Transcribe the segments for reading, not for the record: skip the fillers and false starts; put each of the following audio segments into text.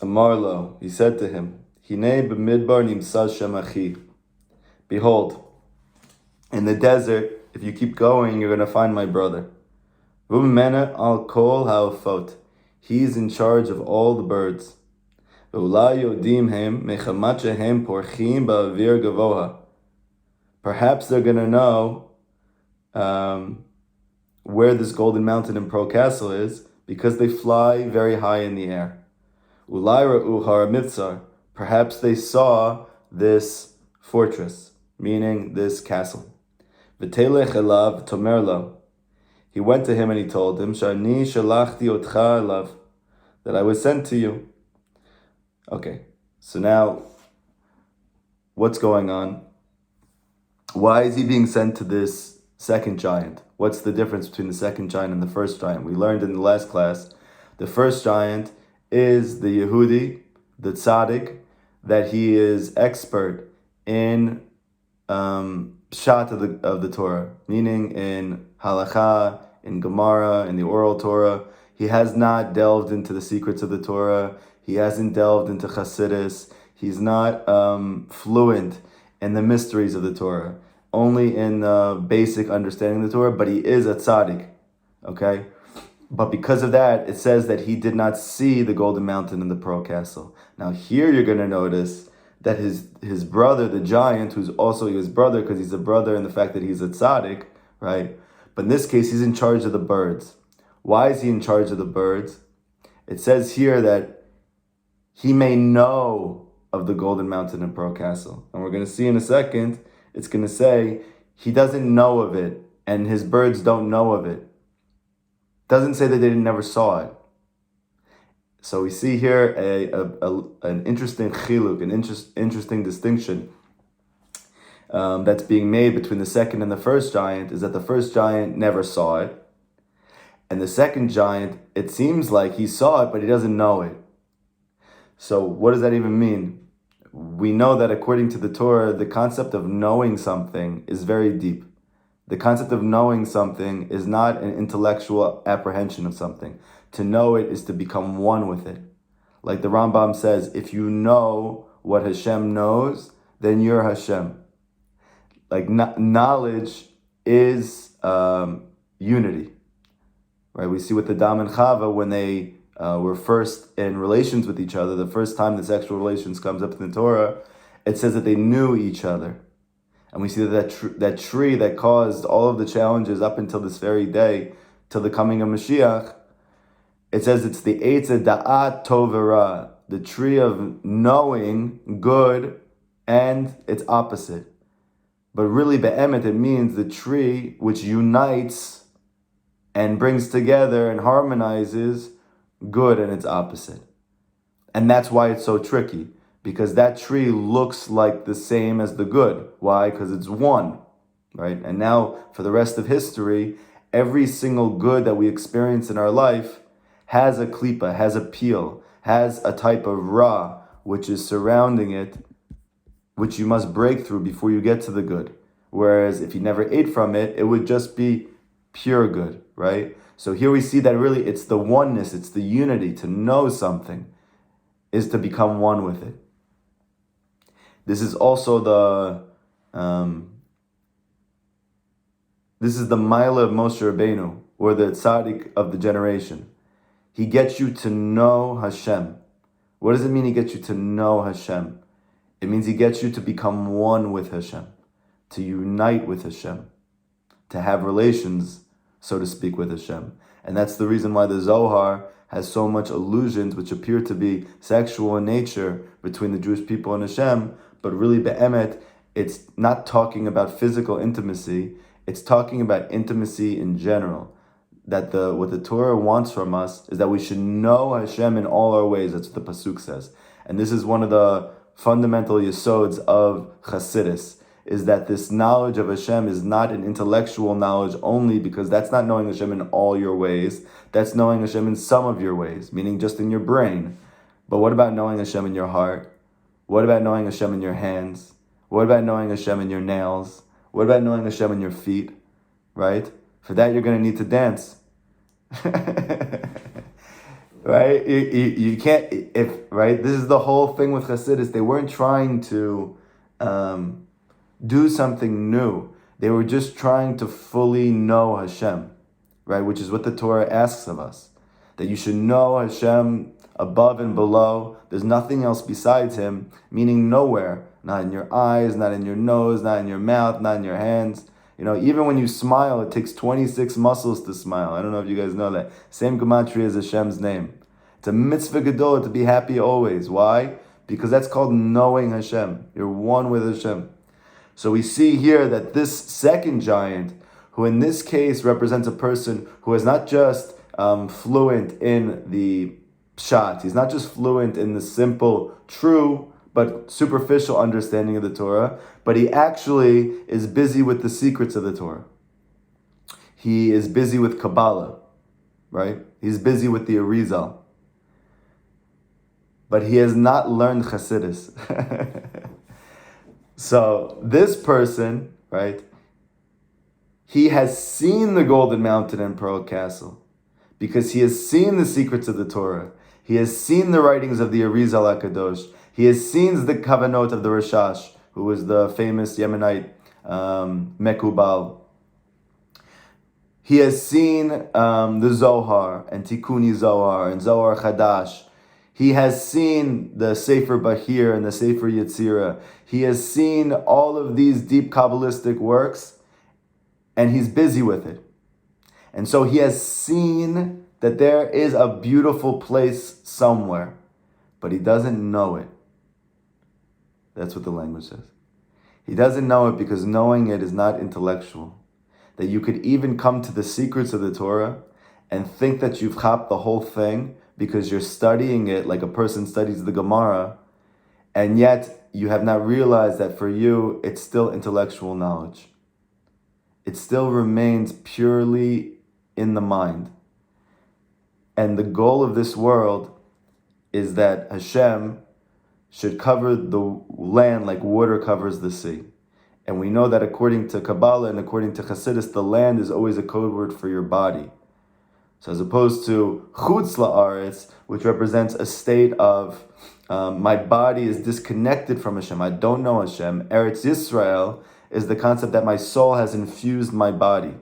Amarlo, he said to him, Hinei b'midbar nimsaz shem achi. Behold, in the desert, if you keep going, you're going to find my brother. V'umena al kol ha'ofot. He's in charge of all the birds. Ve'ulai yodim hem mechamat shehem porchim ba'avir gavoha. Perhaps they're going to know where this golden mountain in Pro Castle is because they fly very high in the air. Ulai ra'u haramitzar. Perhaps they saw this fortress, meaning this castle. V'telech elav tomerlo. He went to him and he told him, Shani shalachti otcha elav, that I was sent to you. Okay, so now, what's going on? Why is he being sent to this second giant? What's the difference between the second giant and the first giant? We learned in the last class, the first giant is the Yehudi, the tzaddik, that he is expert in pshat of the Torah, meaning in halacha, in Gemara, in the oral Torah. He has not delved into the secrets of the Torah. He hasn't delved into Chassidus. He's not fluent in the mysteries of the Torah, only in basic understanding of the Torah, but he is a tzaddik, okay? But because of that, it says that he did not see the golden mountain in the pearl castle. Now here you're going to notice that his brother, the giant, who's also his brother because he's a brother in the fact that he's a tzaddik, right? But in this case, he's in charge of the birds. Why is he in charge of the birds? It says here that he may know of the golden mountain in pearl castle. And we're going to see in a second, it's going to say he doesn't know of it and his birds don't know of it. Doesn't say that they never saw it. So we see here an interesting chiluk, an interesting distinction that's being made between the second and the first giant, is that the first giant never saw it. And the second giant, it seems like he saw it, but he doesn't know it. So what does that even mean? We know that according to the Torah, the concept of knowing something is very deep. The concept of knowing something is not an intellectual apprehension of something. To know it is to become one with it. Like the Rambam says, if you know what Hashem knows, then you're Hashem. Like knowledge is unity. Right? We see with the Adam and Chava when they were first in relations with each other, the first time the sexual relations comes up in the Torah, it says that they knew each other. And we see that tree that caused all of the challenges up until this very day, till the coming of Mashiach, it says it's the Eitz Da'at Tov Ra, the tree of knowing good and its opposite. But really, be'emet, it means the tree which unites and brings together and harmonizes good and its opposite. And that's why it's so tricky. Because that tree looks like the same as the good. Why? Because it's one, right? And now, for the rest of history, every single good that we experience in our life has a klipa, has a peel, has a type of ra, which is surrounding it, which you must break through before you get to the good. Whereas if you never ate from it, it would just be pure good, right? So here we see that really it's the oneness, it's the unity. To know something is to become one with it. This is also the Maila of Moshe Rabbeinu, or the tzaddik of the generation. He gets you to know Hashem. What does it mean he gets you to know Hashem? It means he gets you to become one with Hashem, to unite with Hashem, to have relations, so to speak, with Hashem. And that's the reason why the Zohar has so much allusions which appear to be sexual in nature between the Jewish people and Hashem, but really be'emet, it's not talking about physical intimacy, it's talking about intimacy in general. That what the Torah wants from us is that we should know Hashem in all our ways. That's what the Pasuk says. And this is one of the fundamental yesods of Chassidus, is that this knowledge of Hashem is not an intellectual knowledge only, because that's not knowing Hashem in all your ways. That's knowing Hashem in some of your ways, meaning just in your brain. But what about knowing Hashem in your heart? What about knowing Hashem in your hands? What about knowing Hashem in your nails? What about knowing Hashem in your feet? Right? For that, you're going to need to dance. right? You can't, right? This is the whole thing with Hasidus. They weren't trying to do something new. They were just trying to fully know Hashem, right? Which is what the Torah asks of us. That you should know Hashem above and below. There's nothing else besides Him, meaning nowhere. Not in your eyes, not in your nose, not in your mouth, not in your hands. Even when you smile, it takes 26 muscles to smile. I don't know if you guys know that. Same gematria as Hashem's name. It's a mitzvah gedolah to be happy always. Why? Because that's called knowing Hashem. You're one with Hashem. So we see here that this second giant, who in this case represents a person who is not just fluent in the pshat, he's not just fluent in the simple, true, but superficial understanding of the Torah, but he actually is busy with the secrets of the Torah. He is busy with Kabbalah, right? He's busy with the Arizal. But he has not learned Chassidus. So this person, right, he has seen the Golden Mountain and Pearl Castle because he has seen the secrets of the Torah. He has seen the writings of the Arizal HaKadosh. He has seen the Kavanot of the Rashash, who was the famous Yemenite Mekubal. He has seen the Zohar and Tikuni Zohar and Zohar Chadash. He has seen the Sefer Bahir and the Sefer Yetzirah. He has seen all of these deep Kabbalistic works, and he's busy with it. And so he has seen that there is a beautiful place somewhere, but he doesn't know it. That's what the language says. He doesn't know it because knowing it is not intellectual. That you could even come to the secrets of the Torah and think that you've chopped the whole thing because you're studying it like a person studies the Gemara, and yet you have not realized that for you, it's still intellectual knowledge. It still remains purely in the mind. And the goal of this world is that Hashem should cover the land like water covers the sea. And we know that according to Kabbalah and according to Chassidus, the land is always a code word for your body. So as opposed to chutz la'aretz, which represents a state of my body is disconnected from Hashem, I don't know Hashem. Eretz Yisrael is the concept that my soul has infused my body.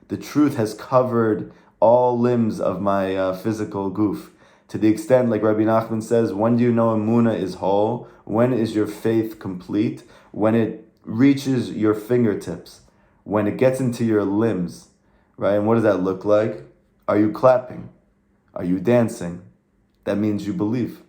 The truth has covered all limbs of my physical goof. To the extent, like Rabbi Nachman says, when do you know Emunah is whole? When is your faith complete? When it reaches your fingertips. When it gets into your limbs. Right? And what does that look like? Are you clapping? Are you dancing? That means you believe.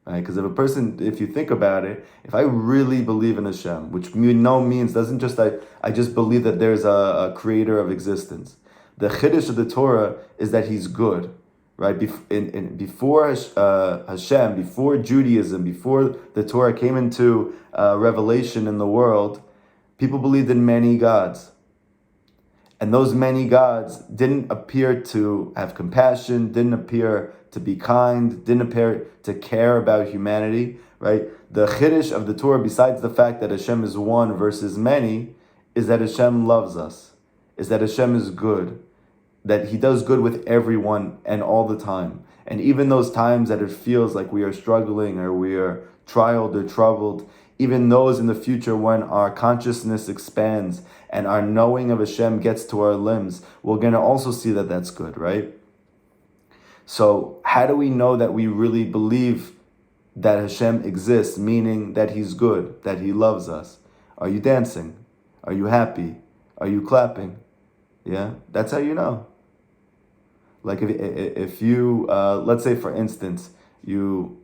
Right? Because if you think about it, if I really believe in Hashem, which means doesn't just I just believe that there's a creator of existence. The chiddush of the Torah is that He's good, right? Before Hashem, before Judaism, before the Torah came into revelation in the world, people believed in many gods. And those many gods didn't appear to have compassion, didn't appear to be kind, didn't appear to care about humanity, right? The chiddush of the Torah, besides the fact that Hashem is one versus many, is that Hashem loves us, is that Hashem is good, that He does good with everyone and all the time. And even those times that it feels like we are struggling or we are trialed or troubled, even those in the future when our consciousness expands and our knowing of Hashem gets to our limbs, we're going to also see that that's good, right? So how do we know that we really believe that Hashem exists, meaning that He's good, that He loves us? Are you dancing? Are you happy? Are you clapping? Yeah, that's how you know. Like if you, let's say for instance, you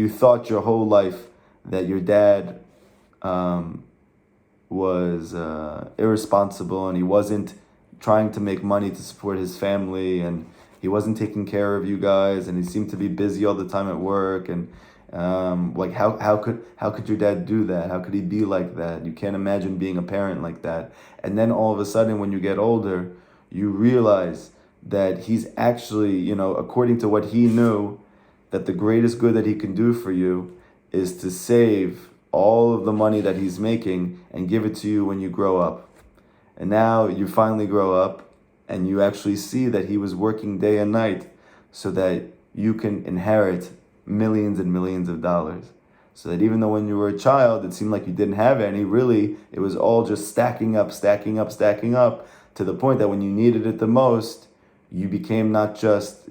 thought your whole life that your dad was irresponsible and he wasn't trying to make money to support his family and he wasn't taking care of you guys and he seemed to be busy all the time at work and like how could your dad do that? How could he be like that? You can't imagine being a parent like that. And then all of a sudden when you get older, you realize that he's actually, according to what he knew, that the greatest good that he can do for you is to save all of the money that he's making and give it to you when you grow up. And now you finally grow up and you actually see that he was working day and night so that you can inherit millions and millions of dollars. So that even though when you were a child, it seemed like you didn't have any, really, it was all just stacking up, stacking up, stacking up, to the point that when you needed it the most, you became not just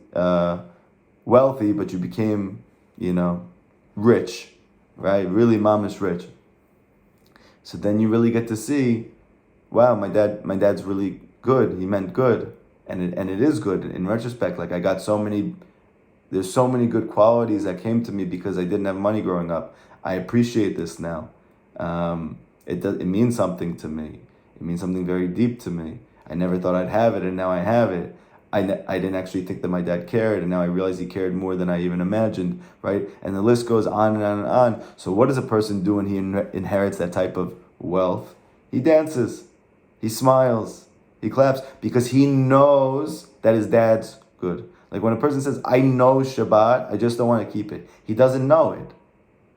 wealthy, but you became, rich, right? Really mamish rich. So then you really get to see, wow, my dad's really good. He meant good, and it is good in retrospect. Like there's so many good qualities that came to me because I didn't have money growing up. I appreciate this now. It means something to me. It means something very deep to me. I never thought I'd have it, and now I have it. I didn't actually think that my dad cared, and now I realize he cared more than I even imagined, right? And the list goes on and on and on. So what does a person do when he inherits that type of wealth? He dances, he smiles, he claps, because he knows that his dad's good. Like when a person says, I know Shabbat, I just don't want to keep it. He doesn't know it.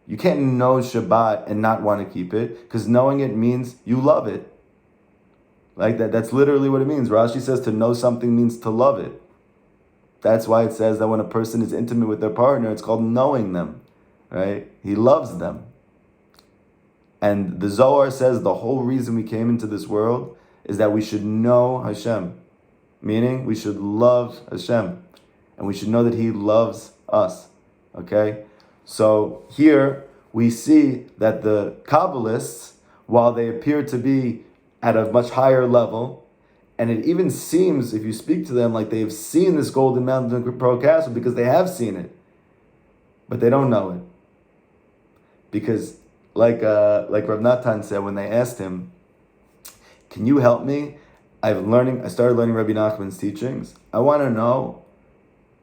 You can't know Shabbat and not want to keep it, because knowing it means you love it. Like that's literally what it means. Rashi says to know something means to love it. That's why it says that when a person is intimate with their partner, it's called knowing them, right? He loves them. And the Zohar says the whole reason we came into this world is that we should know Hashem. Meaning we should love Hashem. And we should know that He loves us. Okay? So here we see that the Kabbalists, while they appear to be at a much higher level, and it even seems, if you speak to them, like they've seen this golden mountain in Pearl Castle, because they have seen it, but they don't know it. Because like Rav Natan said when they asked him, can you help me? I started learning Rabbi Nachman's teachings. I want to know,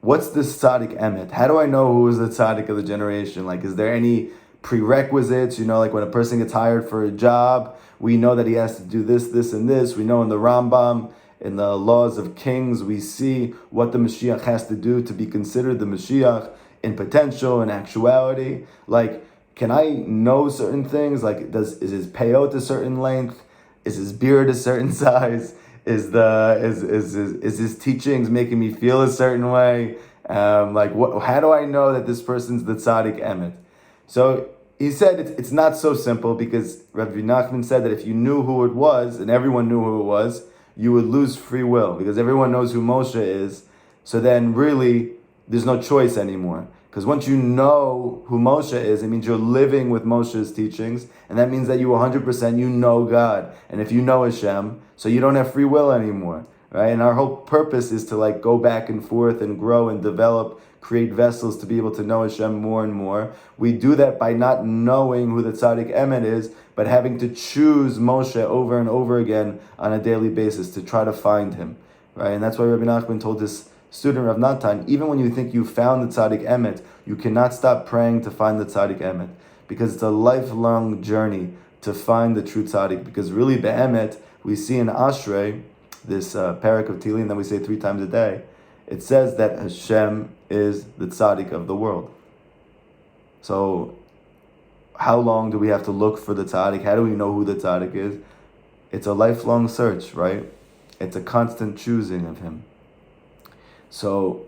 what's this tzaddik emet? How do I know who is the tzaddik of the generation? Like, is there any prerequisites? Like when a person gets hired for a job, we know that he has to do this, this, and this. We know in the Rambam, in the laws of kings, we see what the Mashiach has to do to be considered the Mashiach in potential and actuality. Like, can I know certain things? Like, is his payot a certain length? Is his beard a certain size? Is his teachings making me feel a certain way? How do I know that this person's the tzaddik emet? So he said it's not so simple, because Rabbi Nachman said that if you knew who it was, and everyone knew who it was, you would lose free will, because everyone knows who Moshe is. So then really, there's no choice anymore. Because once you know who Moshe is, it means you're living with Moshe's teachings, and that means that you 100% you know God. And if you know Hashem, so you don't have free will anymore, right? And our whole purpose is to go back and forth and grow and develop, create vessels to be able to know Hashem more and more. We do that by not knowing who the tzaddik emet is, but having to choose Moshe over and over again on a daily basis to try to find him, right? And that's why Rabbi Nachman told his student Rav Natan, even when you think you found the tzaddik emet, you cannot stop praying to find the tzaddik emet, because it's a lifelong journey to find the true tzaddik. Because really, be'emet, we see in Ashrei, this parak of Tehillim that we say 3 times a day, it says that Hashem is the tzaddik of the world. So how long do we have to look for the tzaddik? How do we know who the tzaddik is? It's a lifelong search, right? It's a constant choosing of him. So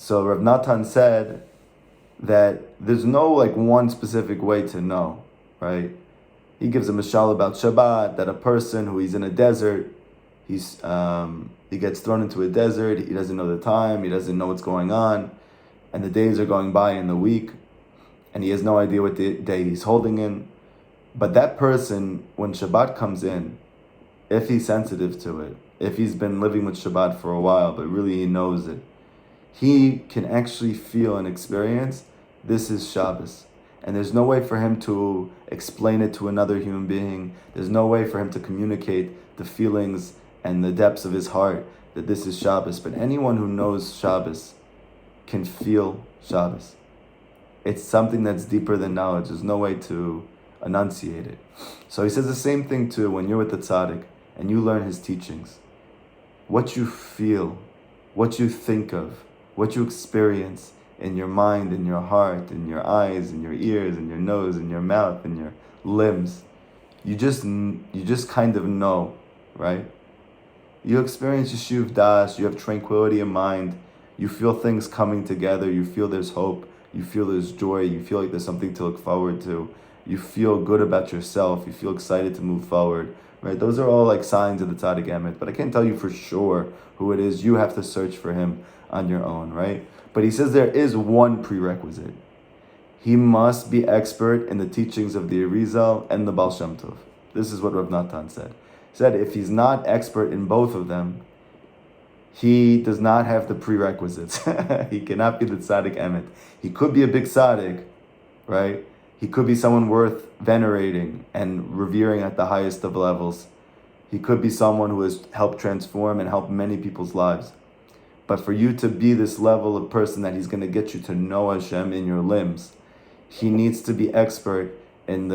Rav Natan said that there's no one specific way to know, right? He gives a mashal about Shabbat, that a person who is in a desert, he gets thrown into a desert, he doesn't know the time, he doesn't know what's going on, and the days are going by in the week, and he has no idea what day he's holding in. But that person, when Shabbat comes in, if he's sensitive to it, if he's been living with Shabbat for a while, but really he knows it, he can actually feel and experience this is Shabbos. And there's no way for him to explain it to another human being. There's no way for him to communicate the feelings and the depths of his heart that this is Shabbos. But anyone who knows Shabbos can feel Shabbos. It's something that's deeper than knowledge. There's no way to enunciate it. So he says the same thing too when you're with the tzaddik and you learn his teachings. What you feel, what you think of, what you experience in your mind, in your heart, in your eyes, in your ears, in your nose, in your mouth, in your limbs. You just kind of know, right? You experience Yeshuv Das, you have tranquility in mind, you feel things coming together, you feel there's hope, you feel there's joy, you feel like there's something to look forward to, you feel good about yourself, you feel excited to move forward, right? Those are all like signs of the Tzaddik Emet, but I can't tell you for sure who it is. You have to search for him on your own, right? But he says there is one prerequisite. He must be expert in the teachings of the Arizal and the Baal Shem Tov. This is what Rav Natan said. He said if he's not expert in both of them, he does not have the prerequisites. He cannot be the Tzaddik Emet. He could be a big Tzaddik, right? He could be someone worth venerating and revering at the highest of levels. He could be someone who has helped transform and help many people's lives. But for you to be this level of person that he's going to get you to know Hashem in your limbs, he needs to be expert in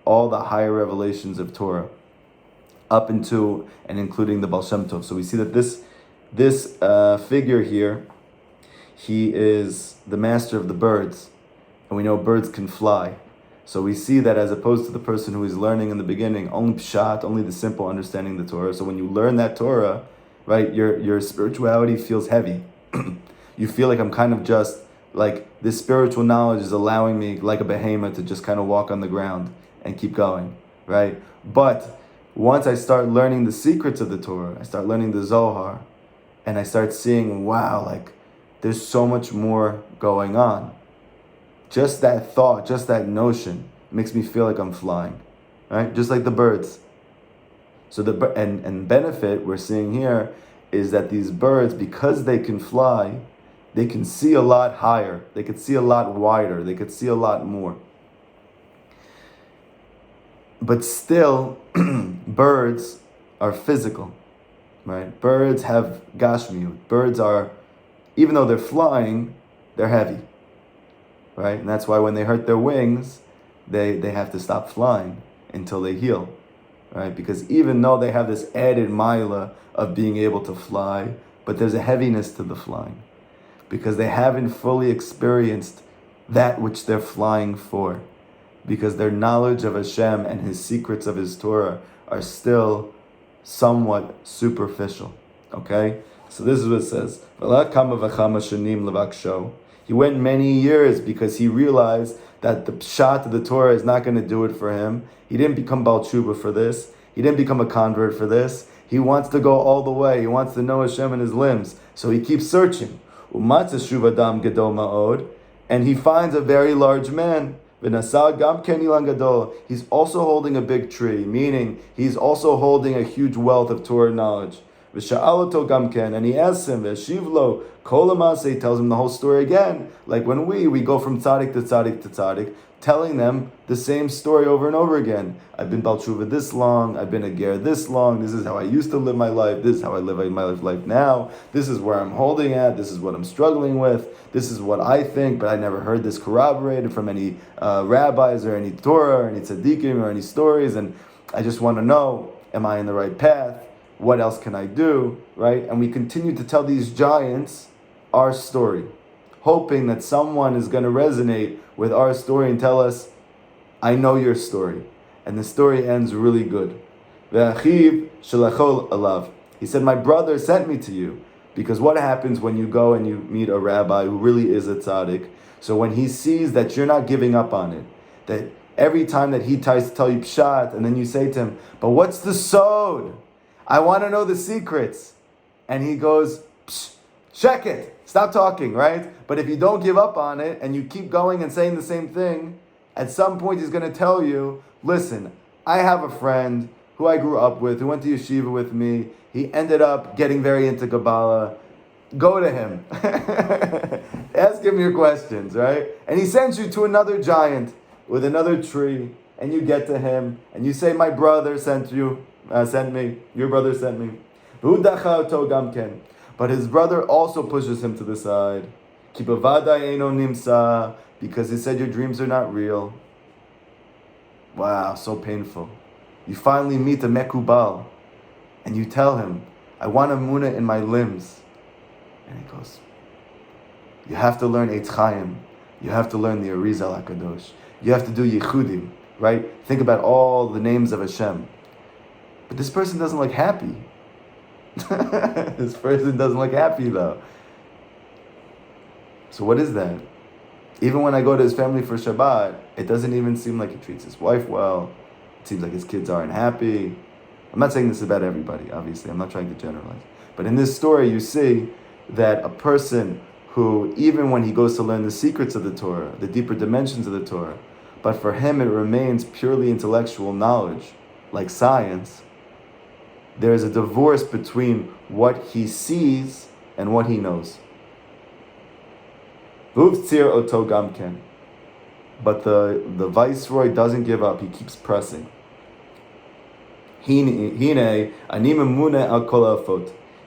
all the higher revelations of Torah, up into and including the Baal Shem Tov. So we see that this figure here, he is the master of the birds, and we know birds can fly. So we see that as opposed to the person who is learning in the beginning, only pshat, only the simple understanding the Torah. So when you learn that Torah, right, your spirituality feels heavy. You feel like I'm kind of just like this spiritual knowledge is allowing me, like a behemoth, to just kind of walk on the ground and keep going, right? But once I start learning the secrets of the Torah, I start learning the Zohar, and I start seeing, wow, like there's so much more going on. Just that thought, just that notion makes me feel like I'm flying, right? Just like the birds. So and benefit we're seeing here is that these birds, because they can fly, they can see a lot higher, they could see a lot wider, they could see a lot more. But still, birds are physical, right? Birds have gashmiut. Birds are, even though they're flying, they're heavy, right? And that's why when they hurt their wings, they have to stop flying until they heal, right? Because even though they have this added mila of being able to fly, but there's a heaviness to the flying, because they haven't fully experienced that which they're flying for, because their knowledge of Hashem and His secrets of His Torah are still somewhat superficial. Okay? So this is what it says. He went many years because he realized that the pshat of the Torah is not going to do it for him. He didn't become Baal Tshuva for this. He didn't become a convert for this. He wants to go all the way. He wants to know Hashem in his limbs. So he keeps searching. And he finds a very large man. He's also holding a big tree, meaning he's also holding a huge wealth of Torah knowledge. And he asks him, he tells him the whole story again. Like when we go from tzaddik to tzaddik to tzaddik, telling them the same story over and over again. I've been Baal Tshuva this long, I've been a ger this long, this is how I used to live my life, this is how I live my life now, this is where I'm holding at, this is what I'm struggling with, this is what I think, but I never heard this corroborated from any rabbis or any Torah or any tzaddikim or any stories, and I just want to know, am I in the right path? What else can I do, right? And we continue to tell these giants our story, hoping that someone is going to resonate with our story and tell us, I know your story. And the story ends really good. He said, my brother sent me to you. Because what happens when you go and you meet a rabbi who really is a tzaddik? So when he sees that you're not giving up on it, that every time that he tries to tell you pshat, and then you say to him, but what's the sod? I want to know the secrets. And he goes, check it. Stop talking, right? But if you don't give up on it and you keep going and saying the same thing, at some point he's going to tell you, listen, I have a friend who I grew up with, who went to yeshiva with me. He ended up getting very into Kabbalah. Go to him. Ask him your questions, right? And he sends you to another giant with another tree, and you get to him, and you say, my brother sent me, your brother sent me. But his brother also pushes him to the side. Because he said your dreams are not real. Wow, so painful. You finally meet a Mekubal, and you tell him, I want a Munah in my limbs. And he goes, you have to learn Eitz Chaim. You have to learn the Arizal HaKadosh. You have to do Yichudim, right? Think about all the names of Hashem. But this person doesn't look happy. This person doesn't look happy though. So what is that? Even when I go to his family for Shabbat, it doesn't even seem like he treats his wife well. It seems like his kids aren't happy. I'm not saying this about everybody, obviously. I'm not trying to generalize. But in this story, you see that a person who, even when he goes to learn the secrets of the Torah, the deeper dimensions of the Torah, but for him it remains purely intellectual knowledge, like science, there is a divorce between what he sees and what he knows. But the viceroy doesn't give up, he keeps pressing. He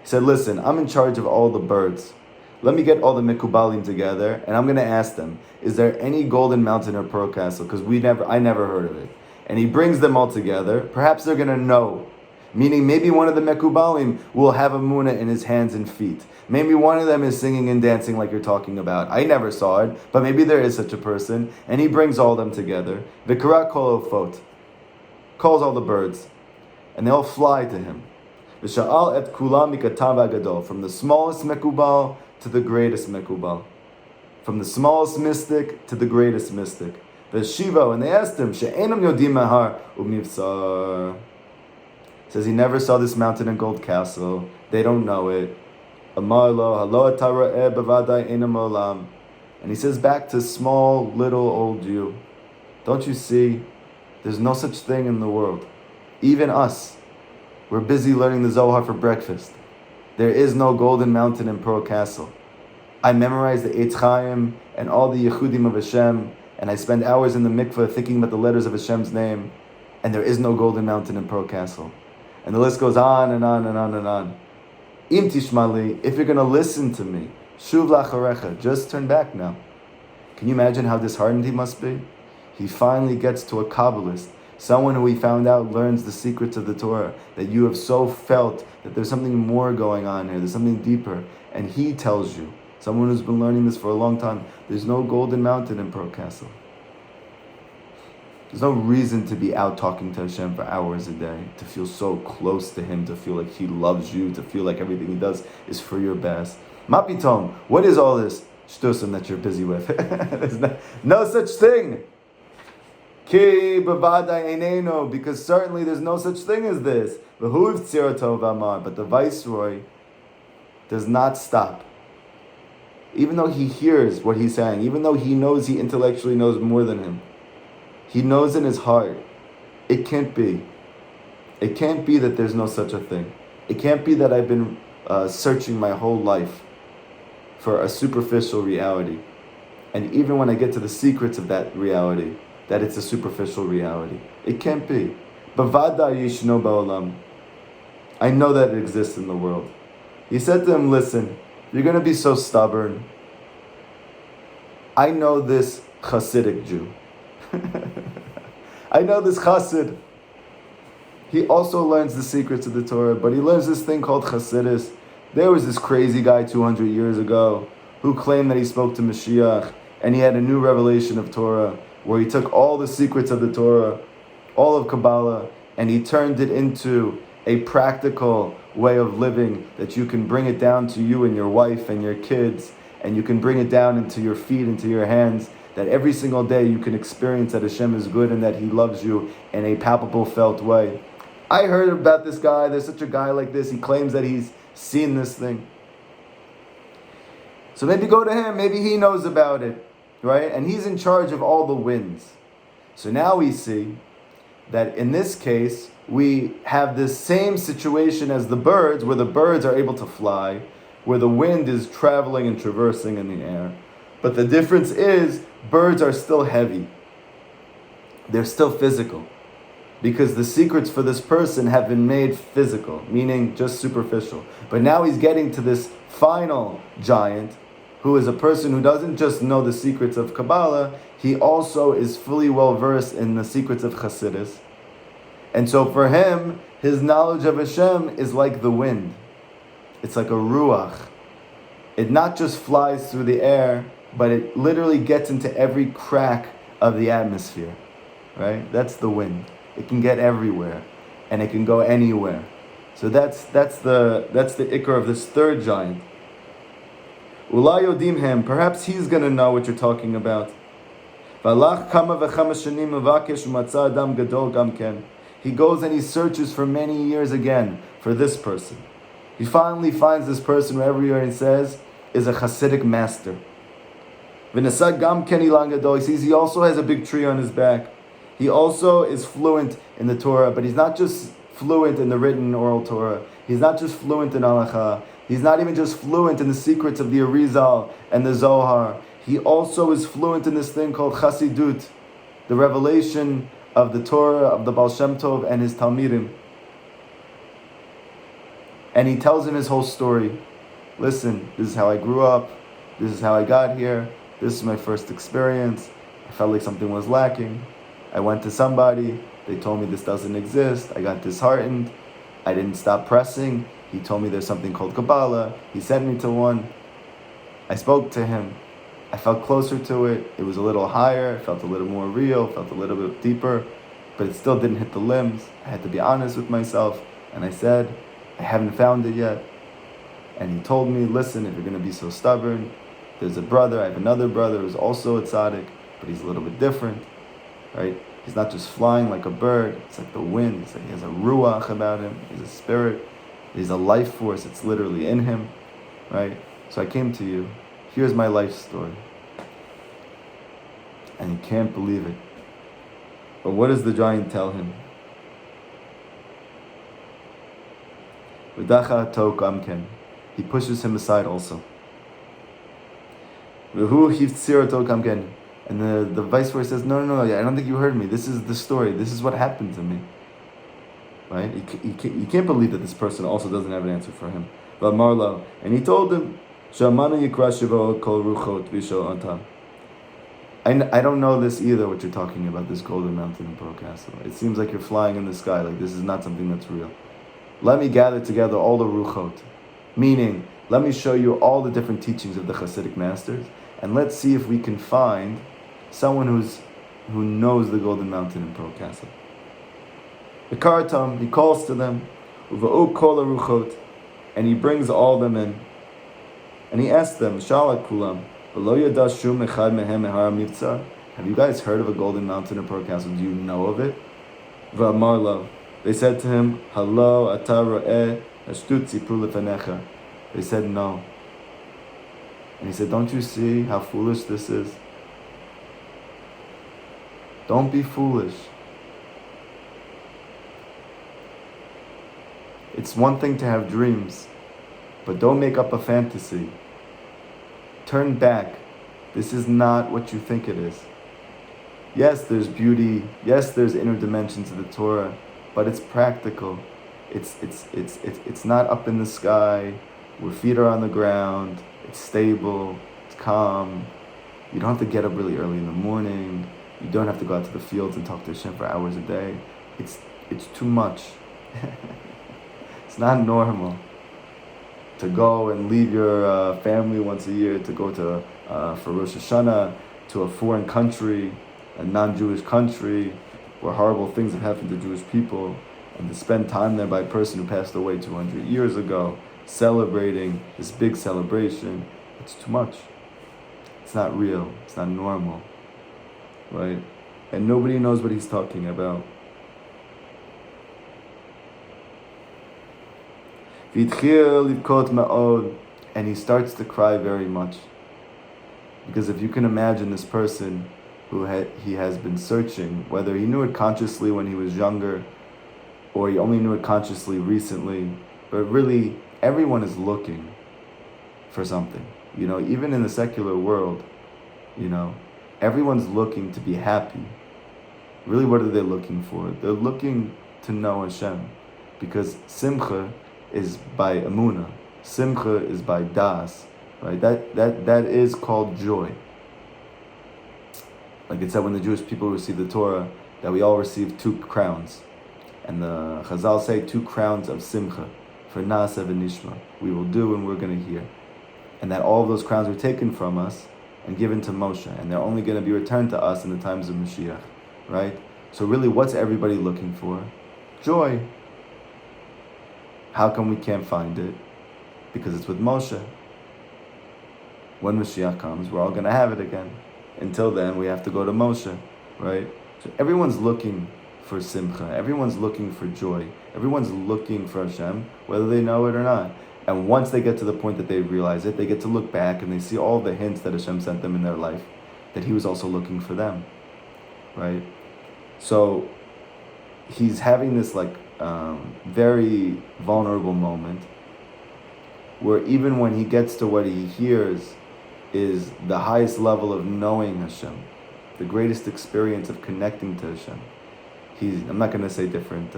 said, listen, I'm in charge of all the birds. Let me get all the mikubalim together, and I'm going to ask them, is there any golden mountain or pearl castle? Because I never heard of it. And he brings them all together. Perhaps they're going to know. Meaning maybe one of the mekubalim will have a muna in his hands and feet. Maybe one of them is singing and dancing like you're talking about. I never saw it, but maybe there is such a person. And he brings all of them together. V'kara kol ofot, calls all the birds. And they all fly to him. V'sha'al et kulam mikatav agadol, from the smallest mekubal to the greatest mekubal. From the smallest mystic to the greatest mystic. V'shiva, and they asked him, she'enam yodim mahar u'mivsar. Says he never saw this mountain and gold castle. They don't know it. And he says back to small, little, old you, don't you see, there's no such thing in the world. Even us, we're busy learning the Zohar for breakfast. There is no golden mountain and pearl castle. I memorize the Eitz Chaim and all the Yechudim of Hashem, and I spend hours in the mikveh thinking about the letters of Hashem's name, and there is no golden mountain and pearl castle. And the list goes on and on and on and on. Im tishmali, if you're going to listen to me, shuv lacharecha, just turn back now. Can you imagine how disheartened he must be? He finally gets to a Kabbalist, someone who he found out learns the secrets of the Torah, that you have so felt that there's something more going on here, there's something deeper, and he tells you, someone who's been learning this for a long time, there's no golden mountain in Pearl Castle. There's no reason to be out talking to Hashem for hours a day, to feel so close to Him, to feel like He loves you, to feel like everything He does is for your best. Mapitom, what is all this shtusim that you're busy with? There's no such thing. Ki b'vadai eineno, because certainly there's no such thing as this. V'huv tzirotov amar, but the viceroy does not stop. Even though he hears what he's saying, even though he knows he intellectually knows more than him, he knows in his heart, it can't be. It can't be that there's no such a thing. It can't be that I've been searching my whole life for a superficial reality. And even when I get to the secrets of that reality, that it's a superficial reality. It can't be. Bavada yishno ba'olam. I know that it exists in the world. He said to him, listen, you're going to be so stubborn. I know this Hasidic Jew. I know this Chassid. He also learns the secrets of the Torah, but he learns this thing called Chassidus. There was this crazy guy 200 years ago who claimed that he spoke to Mashiach, and he had a new revelation of Torah, where he took all the secrets of the Torah, all of Kabbalah, and he turned it into a practical way of living that you can bring it down to you and your wife and your kids, and you can bring it down into your feet, into your hands, that every single day you can experience that Hashem is good and that He loves you in a palpable, felt way. I heard about this guy, there's such a guy like this, he claims that he's seen this thing. So maybe go to him, maybe he knows about it, right? And he's in charge of all the winds. So now we see that in this case, we have this same situation as the birds, where the birds are able to fly, where the wind is traveling and traversing in the air. But the difference is, birds are still heavy. They're still physical. Because the secrets for this person have been made physical, meaning just superficial. But now he's getting to this final giant, who is a person who doesn't just know the secrets of Kabbalah, he also is fully well versed in the secrets of Chassidus. And so for him, his knowledge of Hashem is like the wind. It's like a ruach. It not just flies through the air, but it literally gets into every crack of the atmosphere, right? That's the wind. It can get everywhere, and it can go anywhere. So that's the ikar of this third giant. Ulay yodim, perhaps he's going to know what you're talking about. He goes and he searches for many years again for this person. He finally finds this person who everywhere he says is a Hasidic master. He sees he also has a big tree on his back. He also is fluent in the Torah, but he's not just fluent in the written oral Torah. He's not just fluent in halacha. He's not even just fluent in the secrets of the Arizal and the Zohar. He also is fluent in this thing called Chasidut, the revelation of the Torah of the Baal Shem Tov and his Talmidim. And he tells him his whole story. Listen, this is how I grew up. This is how I got here. This is my first experience. I felt like something was lacking. I went to somebody. They told me this doesn't exist. I got disheartened. I didn't stop pressing. He told me there's something called Kabbalah. He sent me to one. I spoke to him. I felt closer to it. It was a little higher. It felt a little more real. Felt a little bit deeper. But it still didn't hit the limbs. I had to be honest with myself. And I said, I haven't found it yet. And he told me, listen, if you're going to be so stubborn, there's a brother. I have another brother who's also a tzaddik, but he's a little bit different, right? He's not just flying like a bird. It's like the wind. It's like he has a ruach about him. He's a spirit. He's a life force. It's literally in him, right? So I came to you. Here's my life story. And he can't believe it. But what does the giant tell him? He pushes him aside also. And the viceroy says, no, I don't think you heard me. This is the story. This is what happened to me. Right? He can't believe that this person also doesn't have an answer for him. And he told him, I don't know this either, what you're talking about, this golden mountain in Pearl Castle. It seems like you're flying in the sky, like this is not something that's real. Let me gather together all the ruchot. Meaning, let me show you all the different teachings of the Hasidic masters, and let's see if we can find someone who knows the golden mountain in Pearl Castle. The Karatam, he calls to them, Uva'u kol haruchot, and he brings all them in. And he asks them, Shalak kulam, v'lo yada shum echad mehem mehar mivtza. Have you guys heard of a golden mountain in Pearl Castle? Do you know of it? V'amar lo. They said to him, Halo ata ro'eh hashtut tzipru lefanecha. They said no. And he said, don't you see how foolish this is? Don't be foolish. It's one thing to have dreams, but don't make up a fantasy. Turn back. This is not what you think it is. Yes, there's beauty. Yes, there's inner dimension to the Torah, but it's practical. It's not up in the sky. Where feet are on the ground. It's stable. It's calm. You don't have to get up really early in the morning. You don't have to go out to the fields and talk to Hashem for hours a day. It's too much. It's not normal to go and leave your family once a year to go to for Rosh Hashanah to a foreign country, a non-Jewish country, where horrible things have happened to Jewish people, and to spend time there by a person who passed away 200 years ago, celebrating this big celebration. It's too much. It's not real. It's not normal. Right? And nobody knows what he's talking about. And he starts to cry very much. Because if you can imagine this person who he has been searching, whether he knew it consciously when he was younger, or he only knew it consciously recently, but really, everyone is looking for something. Even in the secular world, everyone's looking to be happy. Really, what are they looking for? They're looking to know Hashem. Because Simcha is by Emunah. Simcha is by Das. Right? That is called joy. Like it said when the Jewish people received the Torah, that we all received 2 crowns. And the Chazal say 2 crowns of Simcha. For Na'aseh v'nishma. We will do and we're going to hear. And that all of those crowns were taken from us and given to Moshe. And they're only going to be returned to us in the times of Mashiach. Right? So really, what's everybody looking for? Joy. How come we can't find it? Because it's with Moshe. When Mashiach comes, we're all going to have it again. Until then, we have to go to Moshe, right? So everyone's looking for simcha. Everyone's looking for joy. Everyone's looking for Hashem, whether they know it or not. And once they get to the point that they realize it, they get to look back and they see all the hints that Hashem sent them in their life, that He was also looking for them, right? So he's having this very vulnerable moment where even when he gets to what he hears is the highest level of knowing Hashem, the greatest experience of connecting to Hashem. I'm not going to say different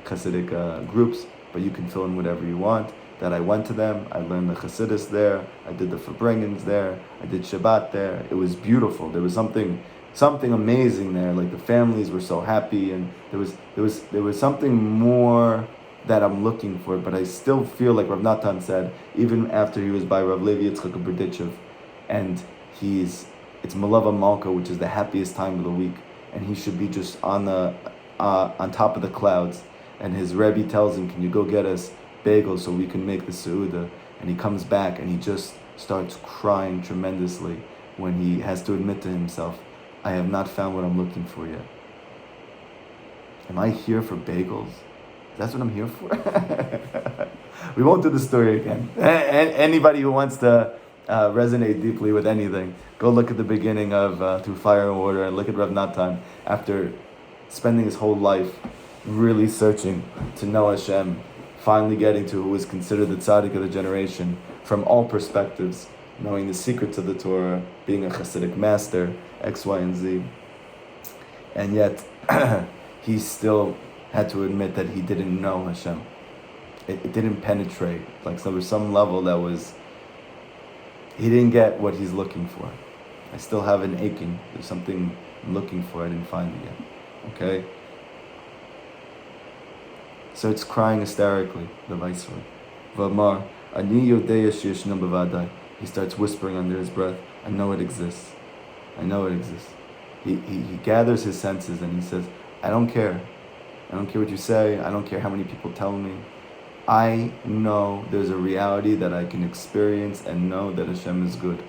Hasidic groups, but you can fill in whatever you want. That I went to them, I learned the Hasidus there, I did the Farbrengens there, I did Shabbat there. It was beautiful. There was something amazing there. Like the families were so happy, and there was something more that I'm looking for. But I still feel like Rav Natan said, even after he was by Rav Levi Yitzchak of Berdichev, and it's Malava Malka, which is the happiest time of the week, and he should be just on top of the clouds. And his Rebbe tells him, "Can you go get us bagels so we can make the Seudah?" And he comes back and he just starts crying tremendously when he has to admit to himself, "I have not found what I'm looking for yet. Am I here for bagels? That's what I'm here for?" We won't do the story again. Anybody who wants to resonate deeply with anything, go look at the beginning of Through Fire and Water and look at Rav Natan after spending his whole life really searching to know Hashem, finally getting to who is considered the tzaddik of the generation from all perspectives, knowing the secrets of the Torah, being a Hasidic master, X, Y, and Z. And yet, he still had to admit that he didn't know Hashem. It didn't penetrate. Like there was some level that was, he didn't get what he's looking for. I still have an aching. There's something I'm looking for. I didn't find it yet. Okay? So it's crying hysterically, the Viceroy. Vamar, ani yodea sheyeshnam bevadai. He starts whispering under his breath, "I know it exists. I know it exists." He gathers his senses and he says, "I don't care. I don't care what you say. I don't care how many people tell me. I know there's a reality that I can experience and know that Hashem is good.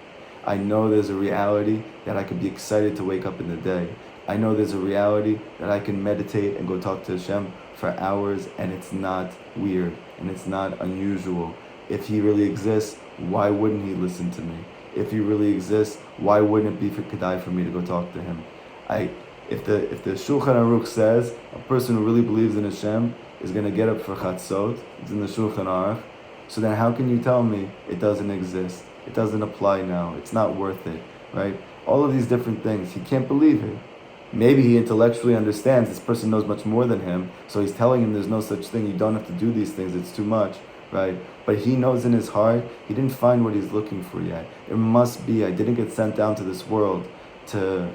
I know there's a reality that I could be excited to wake up in the day. I know there's a reality that I can meditate and go talk to Hashem for hours, and it's not weird and it's not unusual. If He really exists, why wouldn't He listen to me? If He really exists, why wouldn't it be for Kedai for me to go talk to Him? If the Shulchan Aruch says a person who really believes in Hashem is going to get up for Chatzot, it's in the Shulchan Aruch, so then how can you tell me it doesn't exist? It doesn't apply now. It's not worth it, right? All of these different things. He can't believe it. Maybe he intellectually understands this person knows much more than him, so he's telling him there's no such thing, you don't have to do these things, it's too much, right? But he knows in his heart, he didn't find what he's looking for yet. It must be, I didn't get sent down to this world to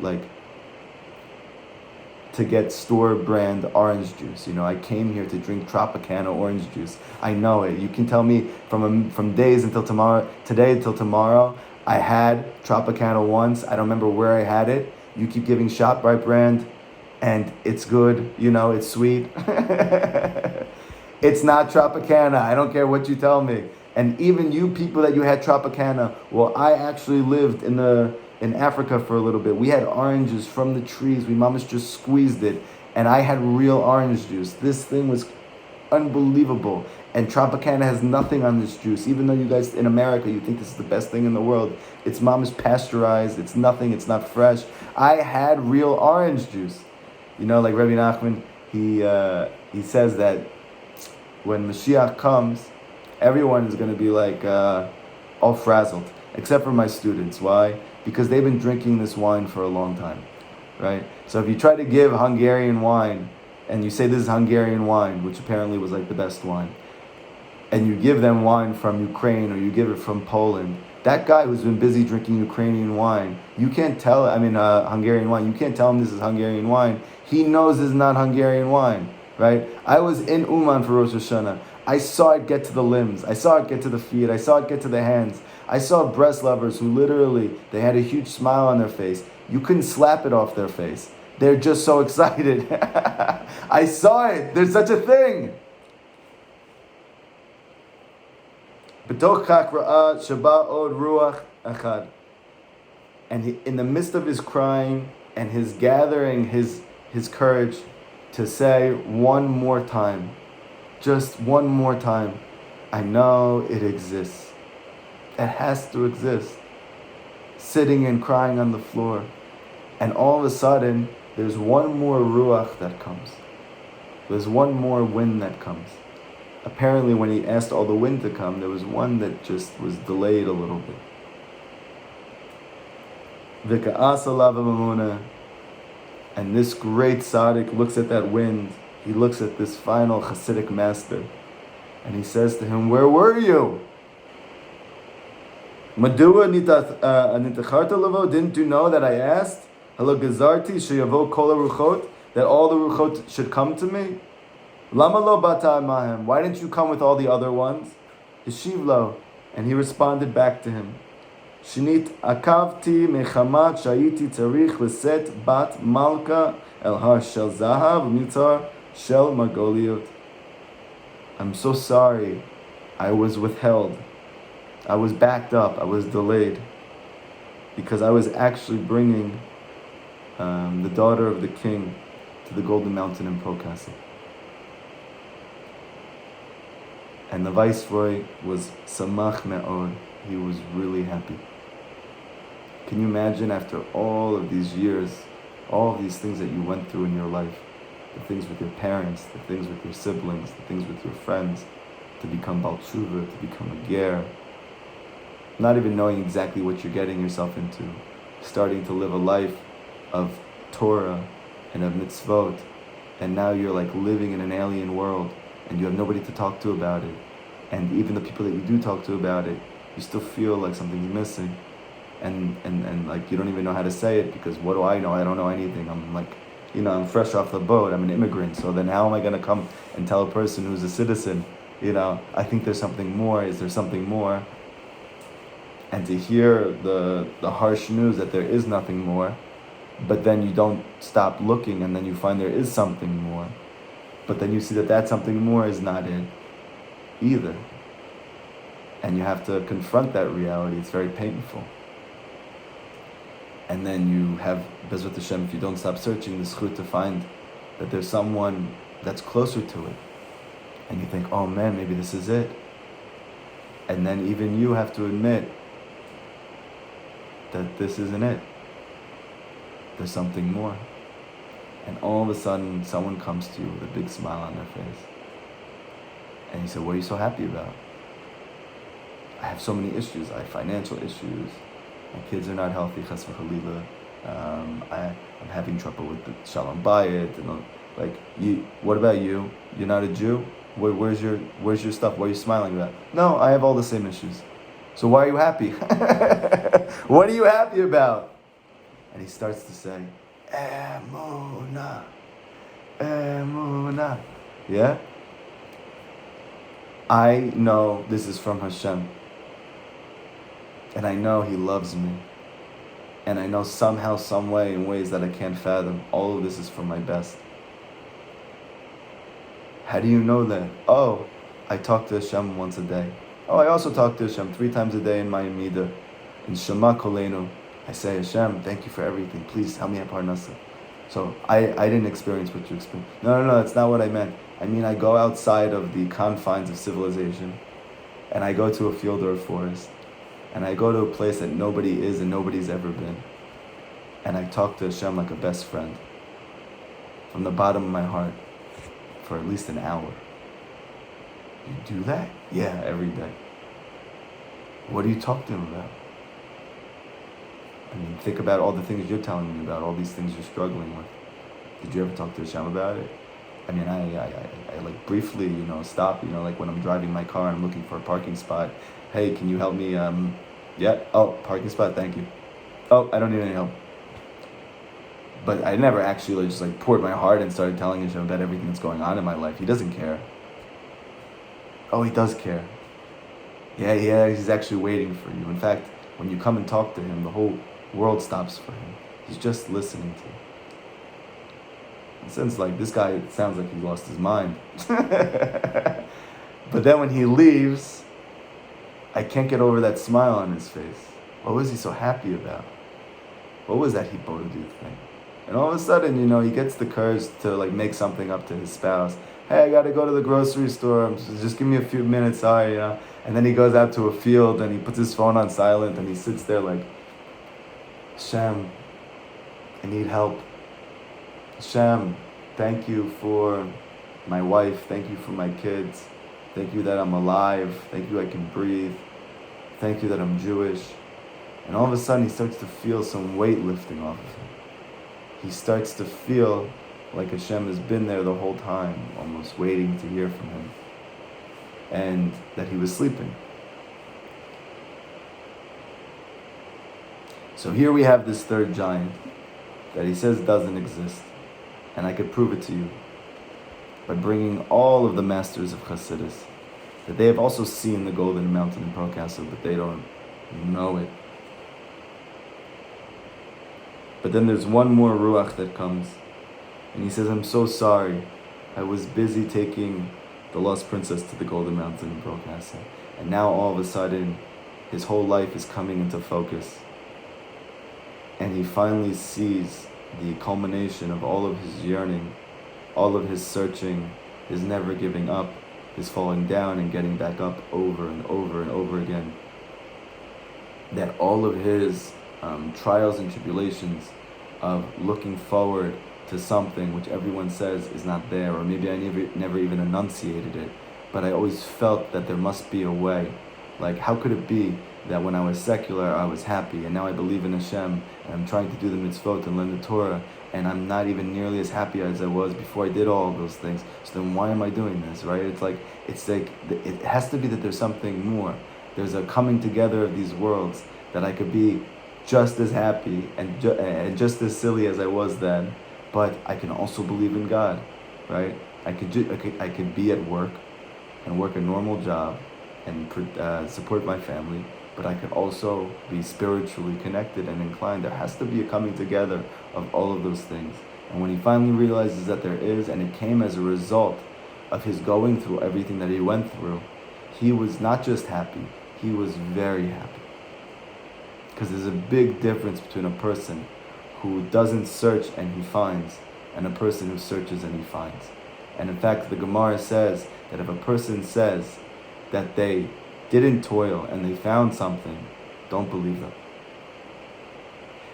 get store brand orange juice. I came here to drink Tropicana orange juice. I know it. You can tell me from days until tomorrow, today until tomorrow, I had Tropicana once. I don't remember where I had it. You keep giving ShopRite brand, and it's good. It's sweet. It's not Tropicana. I don't care what you tell me. And even you people that you had Tropicana, well, I actually lived in Africa for a little bit. We had oranges from the trees. We mama's just squeezed it, and I had real orange juice. This thing was unbelievable. And Tropicana has nothing on this juice. Even though you guys in America, you think this is the best thing in the world. It's mama's pasteurized. It's nothing. It's not fresh. I had real orange juice. Like Rabbi Nachman, he says that when Mashiach comes, everyone is going to be like all frazzled, except for my students. Why? Because they've been drinking this wine for a long time, right? So if you try to give Hungarian wine, and you say this is Hungarian wine, which apparently was like the best wine, and you give them wine from Ukraine or you give it from Poland, that guy who's been busy drinking Ukrainian wine, you can't tell, Hungarian wine, you can't tell him this is Hungarian wine. He knows this is not Hungarian wine, right? I was in Uman for Rosh Hashanah. I saw it get to the limbs. I saw it get to the feet. I saw it get to the hands. I saw breast lovers who literally, they had a huge smile on their face. You couldn't slap it off their face. They're just so excited. I saw it. There's such a thing. B'toch kach ra'ah shaba od ruach echad. And he, in the midst of his crying and his gathering his courage to say one more time, just one more time, I know it exists. It has to exist. Sitting and crying on the floor. And all of a sudden, there's one more ruach that comes. There's one more wind that comes. Apparently, when he asked all the wind to come, there was one that just was delayed a little bit. And this great tzaddik looks at that wind. He looks at this final Hasidic master. And he says to him, where were you? Madua nitacharta lavo? Didn't you know that I asked? Halo gazarti sheyavo kol haruchot, that all the ruchot should come to me? Lama lo bata mahem? Why didn't you come with all the other ones? Yeshiv lo, and he responded back to him. Shinit akavti mechamat shayiti tzarich leset bat malka el har shel zahav mitzar shel margoliot. I'm so sorry. I was withheld. I was backed up. I was delayed because I was actually bringing the daughter of the king to the Golden Mountain in Prokasa. And the viceroy was samach me'od. He was really happy. Can you imagine, after all of these years, all of these things that you went through in your life, the things with your parents, the things with your siblings, the things with your friends, to become Baal Tshuva, to become a ger, not even knowing exactly what you're getting yourself into, starting to live a life of Torah and of mitzvot, and now you're like living in an alien world, and you have nobody to talk to about it, and even the people that you do talk to about it, you still feel like something's missing, and like you don't even know how to say it, because what do I know? I don't know anything. I'm like, I'm fresh off the boat, I'm an immigrant, so then how am I going to come and tell a person who's a citizen, I think there's something more, is there something more? And to hear the harsh news that there is nothing more, but then you don't stop looking, and then you find there is something more, but then you see that something more is not it either. And you have to confront that reality. It's very painful. And then you have, Bezrat Hashem, if you don't stop searching, the zchut to find that there's someone that's closer to it. And you think, oh man, maybe this is it. And then even you have to admit that this isn't it. There's something more. And all of a sudden, someone comes to you with a big smile on their face. And you say, what are you so happy about? I have so many issues. I have financial issues. My kids are not healthy, chas v'chalila. I'm having trouble with the shalom bayit. And what about you? You're not a Jew? Where's your stuff? What are you smiling about? No, I have all the same issues. So why are you happy? What are you happy about? And he starts to say, Emunah, Emunah. Yeah? I know this is from Hashem. And I know He loves me. And I know somehow, some way, in ways that I can't fathom, all of this is for my best. How do you know that? Oh, I talk to Hashem once a day. Oh, I also talk to Hashem 3 times a day in my Amidah. In Shema Kolenu, I say, Hashem, thank you for everything. Please help me at Parnasa. So I didn't experience what you experienced. No, that's not what I meant. I mean, I go outside of the confines of civilization, and I go to a field or a forest, and I go to a place that nobody is and nobody's ever been. And I talk to Hashem like a best friend, from the bottom of my heart, for at least an hour. You do that? Yeah, every day. What do you talk to Him about? I mean, think about all the things you're telling me about, all these things you're struggling with. Did you ever talk to Hashem about it? I mean, I like briefly, stop, like when I'm driving my car and I'm looking for a parking spot. Hey, can you help me? Yeah. Oh, parking spot. Thank you. Oh, I don't need any help. But I never actually just poured my heart and started telling Hashem about everything that's going on in my life. He doesn't care. Oh, He does care. Yeah, He's actually waiting for you. In fact, when you come and talk to Him, the whole world stops for Him. He's just listening to you. In a sense, this guy, it sounds like he lost his mind. But then when he leaves, I can't get over that smile on his face. What was he so happy about? What was that Hippolyte thing? And all of a sudden, he gets the courage to make something up to his spouse. Hey, I gotta go to the grocery store. Just give me a few minutes, sorry, And then he goes out to a field and he puts his phone on silent and he sits there like, Hashem, I need help. Hashem, thank you for my wife. Thank you for my kids. Thank you that I'm alive. Thank you I can breathe. Thank you that I'm Jewish. And all of a sudden he starts to feel some weight lifting off of him. He starts to feel like Hashem has been there the whole time, almost waiting to hear from him. And that he was sleeping. So here we have this third giant that he says doesn't exist. And I could prove it to you by bringing all of the masters of Chassidus, that they have also seen the golden mountain in Procastle, but they don't know it. But then there's one more Ruach that comes, and he says, I'm so sorry. I was busy taking the lost princess to the golden mountain in Procastle. And now all of a sudden, his whole life is coming into focus. And he finally sees the culmination of all of his yearning, all of his searching, his never giving up, his falling down and getting back up over and over and over again. That all of his trials and tribulations of looking forward to something which everyone says is not there, or maybe I never even enunciated it, but I always felt that there must be a way. Like, how could it be that when I was secular, I was happy, and now I believe in Hashem, and I'm trying to do the mitzvot and learn the Torah, and I'm not even nearly as happy as I was before I did all of those things. So then why am I doing this, right? It's like it has to be that there's something more. There's a coming together of these worlds that I could be just as happy and just as silly as I was then, but I can also believe in God, right? I could be at work and work a normal job and support my family, but I could also be spiritually connected and inclined. There has to be a coming together of all of those things. And when he finally realizes that there is, and it came as a result of his going through everything that he went through, he was not just happy, he was very happy. Because there's a big difference between a person who doesn't search and he finds, and a person who searches and he finds. And in fact, the Gemara says that if a person says that they didn't toil and they found something, don't believe them.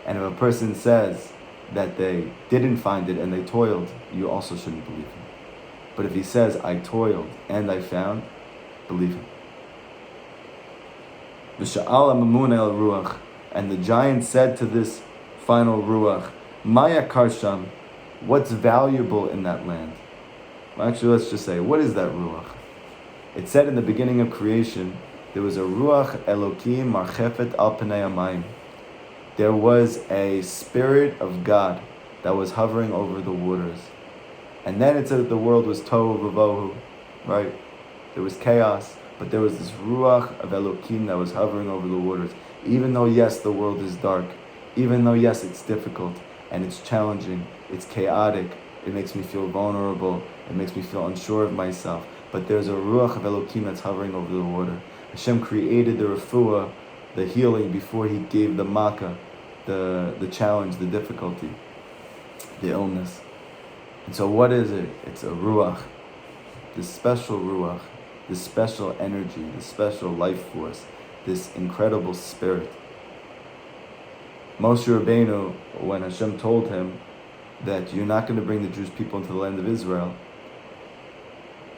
And if a person says that they didn't find it and they toiled, you also shouldn't believe him. But if he says, I toiled and I found, believe him. V'sha'al ha'mamun el ruach, and the giant said to this final ruach, Maya karsham, what's valuable in that land? Well, actually, let's just say, what is that ruach? It said in the beginning of creation, there was a ruach elokim marchefet al pnei hamayim. There was a spirit of God that was hovering over the waters. And then it said that the world was tohu vavohu, right? There was chaos, but there was this ruach of elokim that was hovering over the waters. Even though, yes, the world is dark, even though, yes, it's difficult, and it's challenging, it's chaotic, it makes me feel vulnerable, it makes me feel unsure of myself, but there's a ruach of elokim that's hovering over the water. Hashem created the refuah, the healing, before he gave the makkah, the challenge, the difficulty, the illness. And so what is it? It's a ruach, this special ruach, this special energy, this special life force, this incredible spirit. Moshe Rabbeinu, when Hashem told him that you're not going to bring the Jewish people into the land of Israel,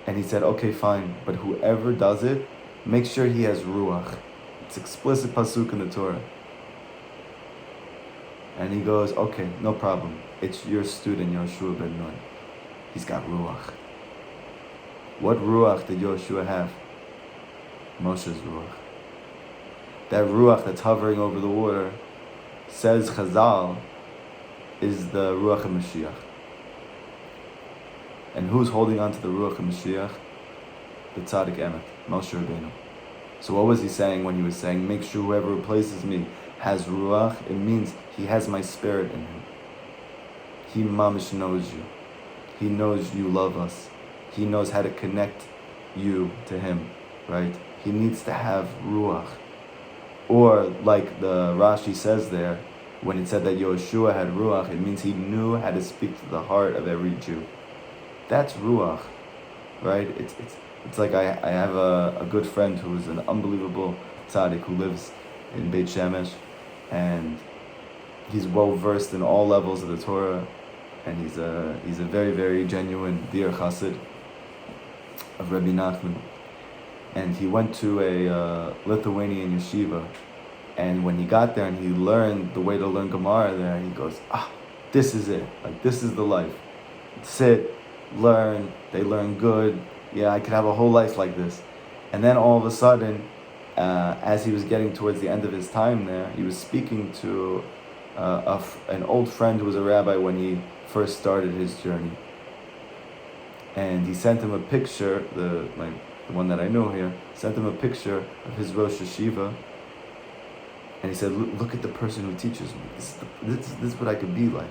and he said, okay, fine, but whoever does it, make sure he has ruach. It's explicit pasuk in the Torah. And he goes, okay, no problem. It's your student, Yoshua ben Nun. He's got ruach. What ruach did Yoshua have? Moshe's ruach. That ruach that's hovering over the water, says Chazal, is the ruach of Mashiach. And who's holding on to the ruach of Mashiach? The tzaddik emet, Moshe Rabbeinu. So what was he saying when he was saying, make sure whoever replaces me has ruach? It means he has my spirit in him. He mamish knows you. He knows you love us. He knows how to connect you to him, right? he needs to have ruach. Or like the Rashi says there, when it said that Yoshua had ruach, it means he knew how to speak to the heart of every Jew. That's ruach, right? It's like I have a good friend who is an unbelievable tzaddik who lives in Beit Shemesh, and he's well versed in all levels of the Torah, and he's a very, very genuine dear chassid of Rabbi Nachman. And he went to a Lithuanian yeshiva, and when he got there and he learned the way to learn Gemara there, he goes, this is it. Like, this is the life. Sit, learn, they learn good. Yeah, I could have a whole life like this. And then all of a sudden, as he was getting towards the end of his time there, he was speaking to an old friend who was a rabbi when he first started his journey. And he sent him a picture, the one that I know here, sent him a picture of his Rosh Yeshiva, and he said, look at the person who teaches me. This is what I could be like.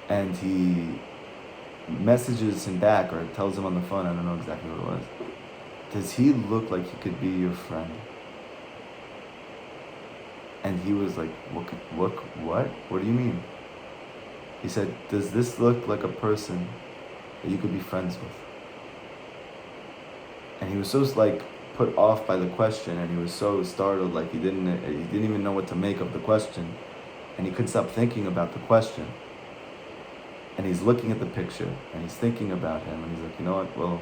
And he messages him back, or tells him on the phone, I don't know exactly what it was, does he look like he could be your friend? And he was like, what? What do you mean? He said, does this look like a person that you could be friends with? And he was so put off by the question, and he was so startled, like he didn't even know what to make of the question, and he couldn't stop thinking about the question. And he's looking at the picture, and he's thinking about him, and he's like, you know what? Well,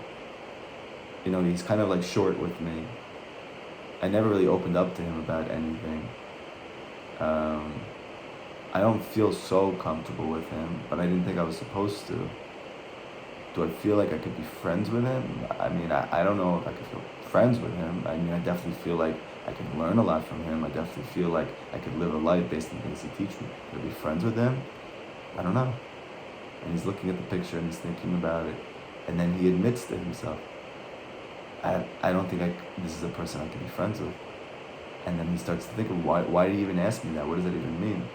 he's kind of like short with me. I never really opened up to him about anything. I don't feel so comfortable with him, but I didn't think I was supposed to. Do I feel like I could be friends with him? I mean, I don't know if I could feel friends with him. I mean, I definitely feel like I can learn a lot from him. I definitely feel like I could live a life based on things he teaches me. Could I be friends with him? I don't know. And he's looking at the picture and he's thinking about it. And then he admits to himself, I don't think this is a person I can be friends with. And then he starts to think, why did he even ask me that? What does that even mean?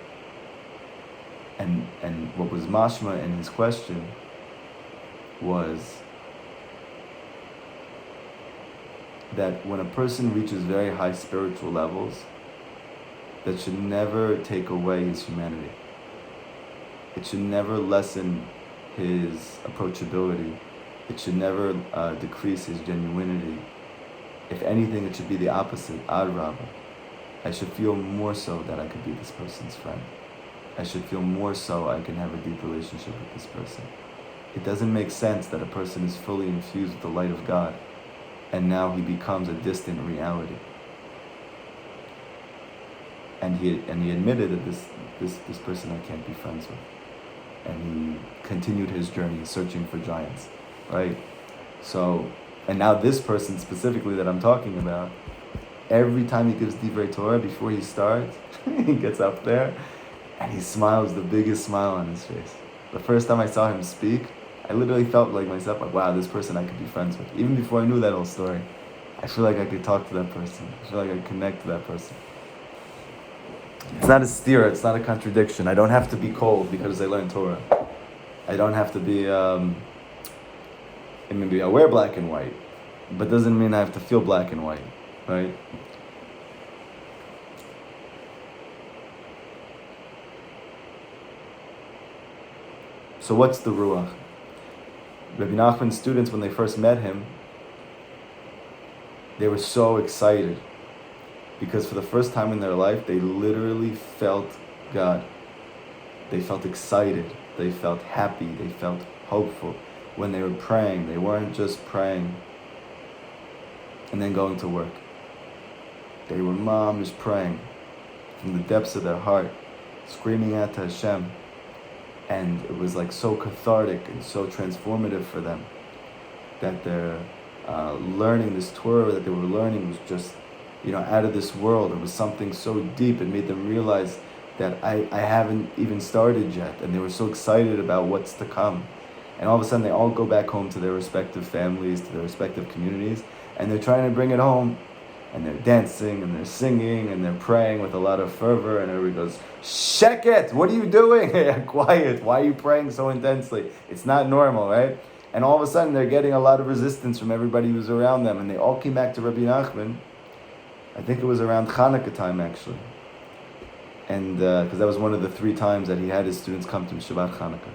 And what was mashma in his question was that when a person reaches very high spiritual levels, that should never take away his humanity. It should never lessen his approachability. It should never decrease his genuinity. If anything, it should be the opposite, ad rabba. I should feel more so that I could be this person's friend. I should feel more so I can have a deep relationship with this person. It doesn't make sense that a person is fully infused with the light of God, and now he becomes a distant reality. And he admitted that this person I can't be friends with. And he continued his journey searching for giants, right? So, and now this person specifically that I'm talking about, every time he gives Divrei Torah, before he starts, he gets up there and he smiles the biggest smile on his face. The first time I saw him speak, I literally felt like myself, like, wow, this person I could be friends with. Even before I knew that whole story, I feel like I could talk to that person. I feel like I could connect to that person. It's not a steer, it's not a contradiction. I don't have to be cold because I learned Torah. I don't have to be, maybe I wear black and white, but doesn't mean I have to feel black and white, right? So what's the Ruach? Rabbi Nachman's students, when they first met him, they were so excited because for the first time in their life, they literally felt God. They felt excited. They felt happy. They felt hopeful. When they were praying, they weren't just praying and then going to work. They were mamish praying from the depths of their heart, screaming out to Hashem. And it was like so cathartic and so transformative for them that their learning, this Torah that they were learning was just, out of this world. It was something so deep. It made them realize that I haven't even started yet. And they were so excited about what's to come. And all of a sudden they all go back home to their respective families, to their respective communities, and they're trying to bring it home. And they're dancing, and they're singing, and they're praying with a lot of fervor, and everybody goes, "Sheket, what are you doing? Quiet, why are you praying so intensely? It's not normal, right?" And all of a sudden, they're getting a lot of resistance from everybody who's around them. And they all came back to Rabbi Nachman. I think it was around Hanukkah time, actually. And because that was one of the 3 times that he had his students come to Shabbat Hanukkah.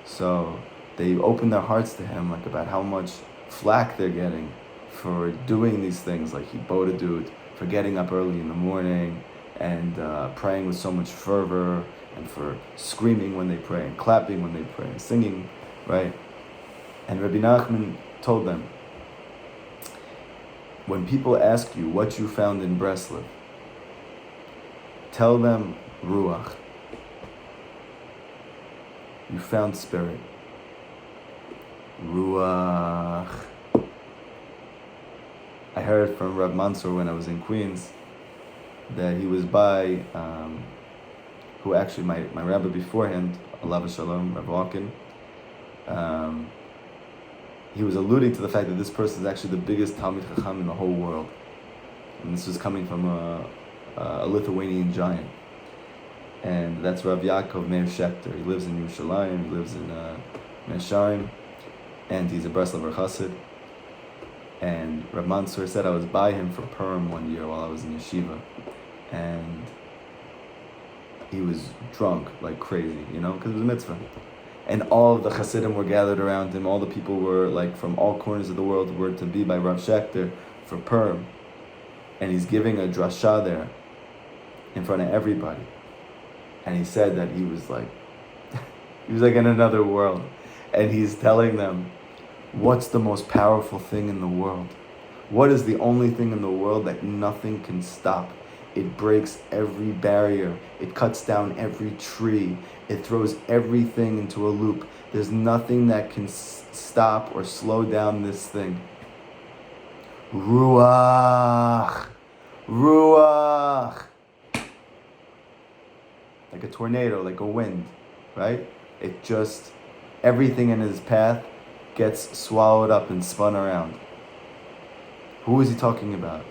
So they opened their hearts to him, like about how much flack they're getting for doing these things, like Hibodadut, for getting up early in the morning and praying with so much fervor, and for screaming when they pray and clapping when they pray and singing, right? And Rabbi Nachman told them, when people ask you what you found in Breslov, tell them Ruach. You found spirit. Ruach. I heard from Reb Mansour when I was in Queens that he was by, who actually my rabbi beforehand, Alav Shalom, Reb Walken, he was alluding to the fact that this person is actually the biggest Talmid Chacham in the whole world. And this was coming from a Lithuanian giant. And that's Rav Yaakov Meir Shechter. He lives in Yerushalayim, he lives in Mesharim, and he's a Breslover Chassid. And Rav Mansour said I was by him for Purim one year while I was in yeshiva. And he was drunk like crazy, because it was a mitzvah. And all of the Hasidim were gathered around him. All the people were like from all corners of the world were to be by Rav Shechter for Purim. And he's giving a drasha there in front of everybody. And he said that he was like in another world. And he's telling them, what's the most powerful thing in the world? What is the only thing in the world that nothing can stop? It breaks every barrier. It cuts down every tree. It throws everything into a loop. There's nothing that can stop or slow down this thing. Ruach. Ruach. Like a tornado, like a wind, right? It just, everything in his path gets swallowed up and spun around. Who is he talking about?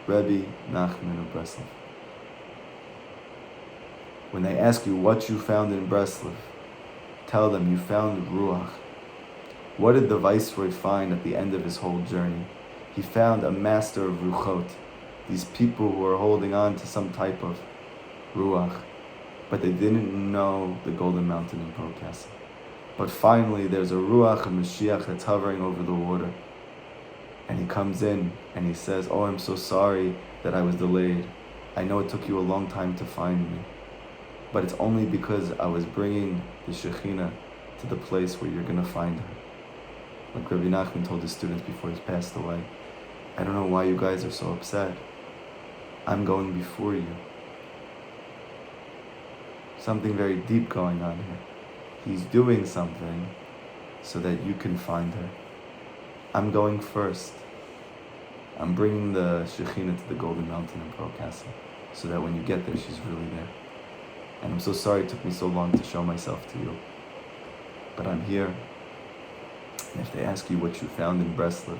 Rebbe Nachman of Breslov. When they ask you what you found in Breslov, tell them you found Ruach. What did the Viceroy find at the end of his whole journey? He found a master of Ruchot, these people who are holding on to some type of Ruach, but they didn't know the Golden Mountain in Prokasa. But finally there's a Ruach, a Mashiach that's hovering over the water. And he comes in and he says, oh, I'm so sorry that I was delayed. I know it took you a long time to find me, but it's only because I was bringing the Shekhinah to the place where you're going to find her. Like Rabbi Nachman told his students before he passed away, I don't know why you guys are so upset. I'm going before you. Something very deep going on here. He's doing something so that you can find her. I'm going first. I'm bringing the Shekhinah to the Golden Mountain in Prokasa, so that when you get there, she's really there. And I'm so sorry it took me so long to show myself to you. But I'm here. And if they ask you what you found in Breslov,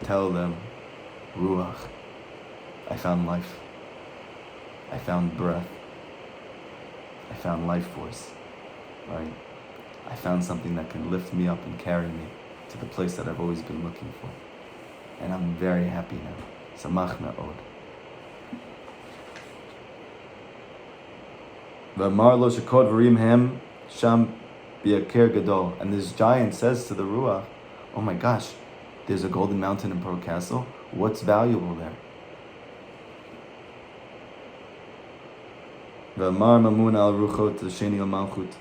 tell them, Ruach. I found life. I found breath. I found life force. Right? I found something that can lift me up and carry me to the place that I've always been looking for. And I'm very happy now. Samach me'od. V'amar lo shekod v'rim hem sham bi'aker gadol. And this giant says to the Ruach, oh my gosh, there's a golden mountain in Pearl Castle. What's valuable there? V'amar mamun al ruchot sheni al malchut.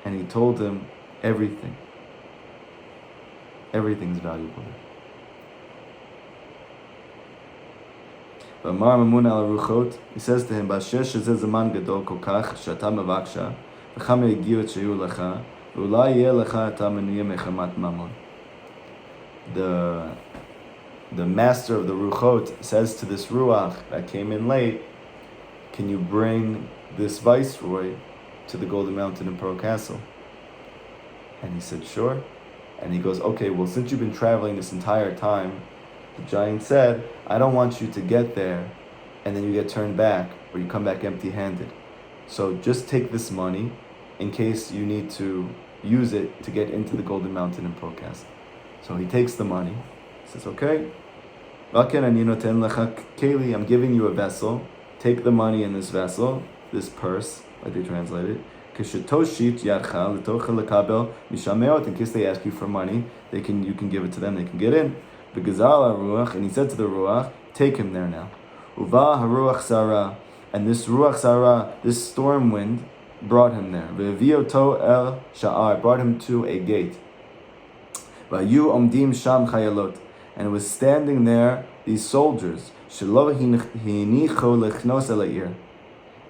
And he told him everything. Everything's valuable there. V'amar mamun al ruchot. He says to him, B'asher shezeh zaman gadol kol kach shata mavaksha v'chama yagiu et sheyu lecha v'ulai yeh lecha ata menuyeh mechamat mamon. The master of the Ruchot says to this Ruach that came in late, can you bring this viceroy to the Golden Mountain in Pearl Castle? And he said, sure. And he goes, okay, well, since you've been traveling this entire time, the giant said, I don't want you to get there and then you get turned back or you come back empty-handed. So just take this money in case you need to use it to get into the Golden Mountain in Procastle. So he takes the money. He says, okay, I'm giving you a vessel. Take the money in this vessel, this purse, like they translate it. In case they ask you for money, you can give it to them, they can get in. And he said to the Ruach, take him there now. And this Ruach Sarah, this storm wind, brought him there. Brought him to a gate. And it was standing there these soldiers.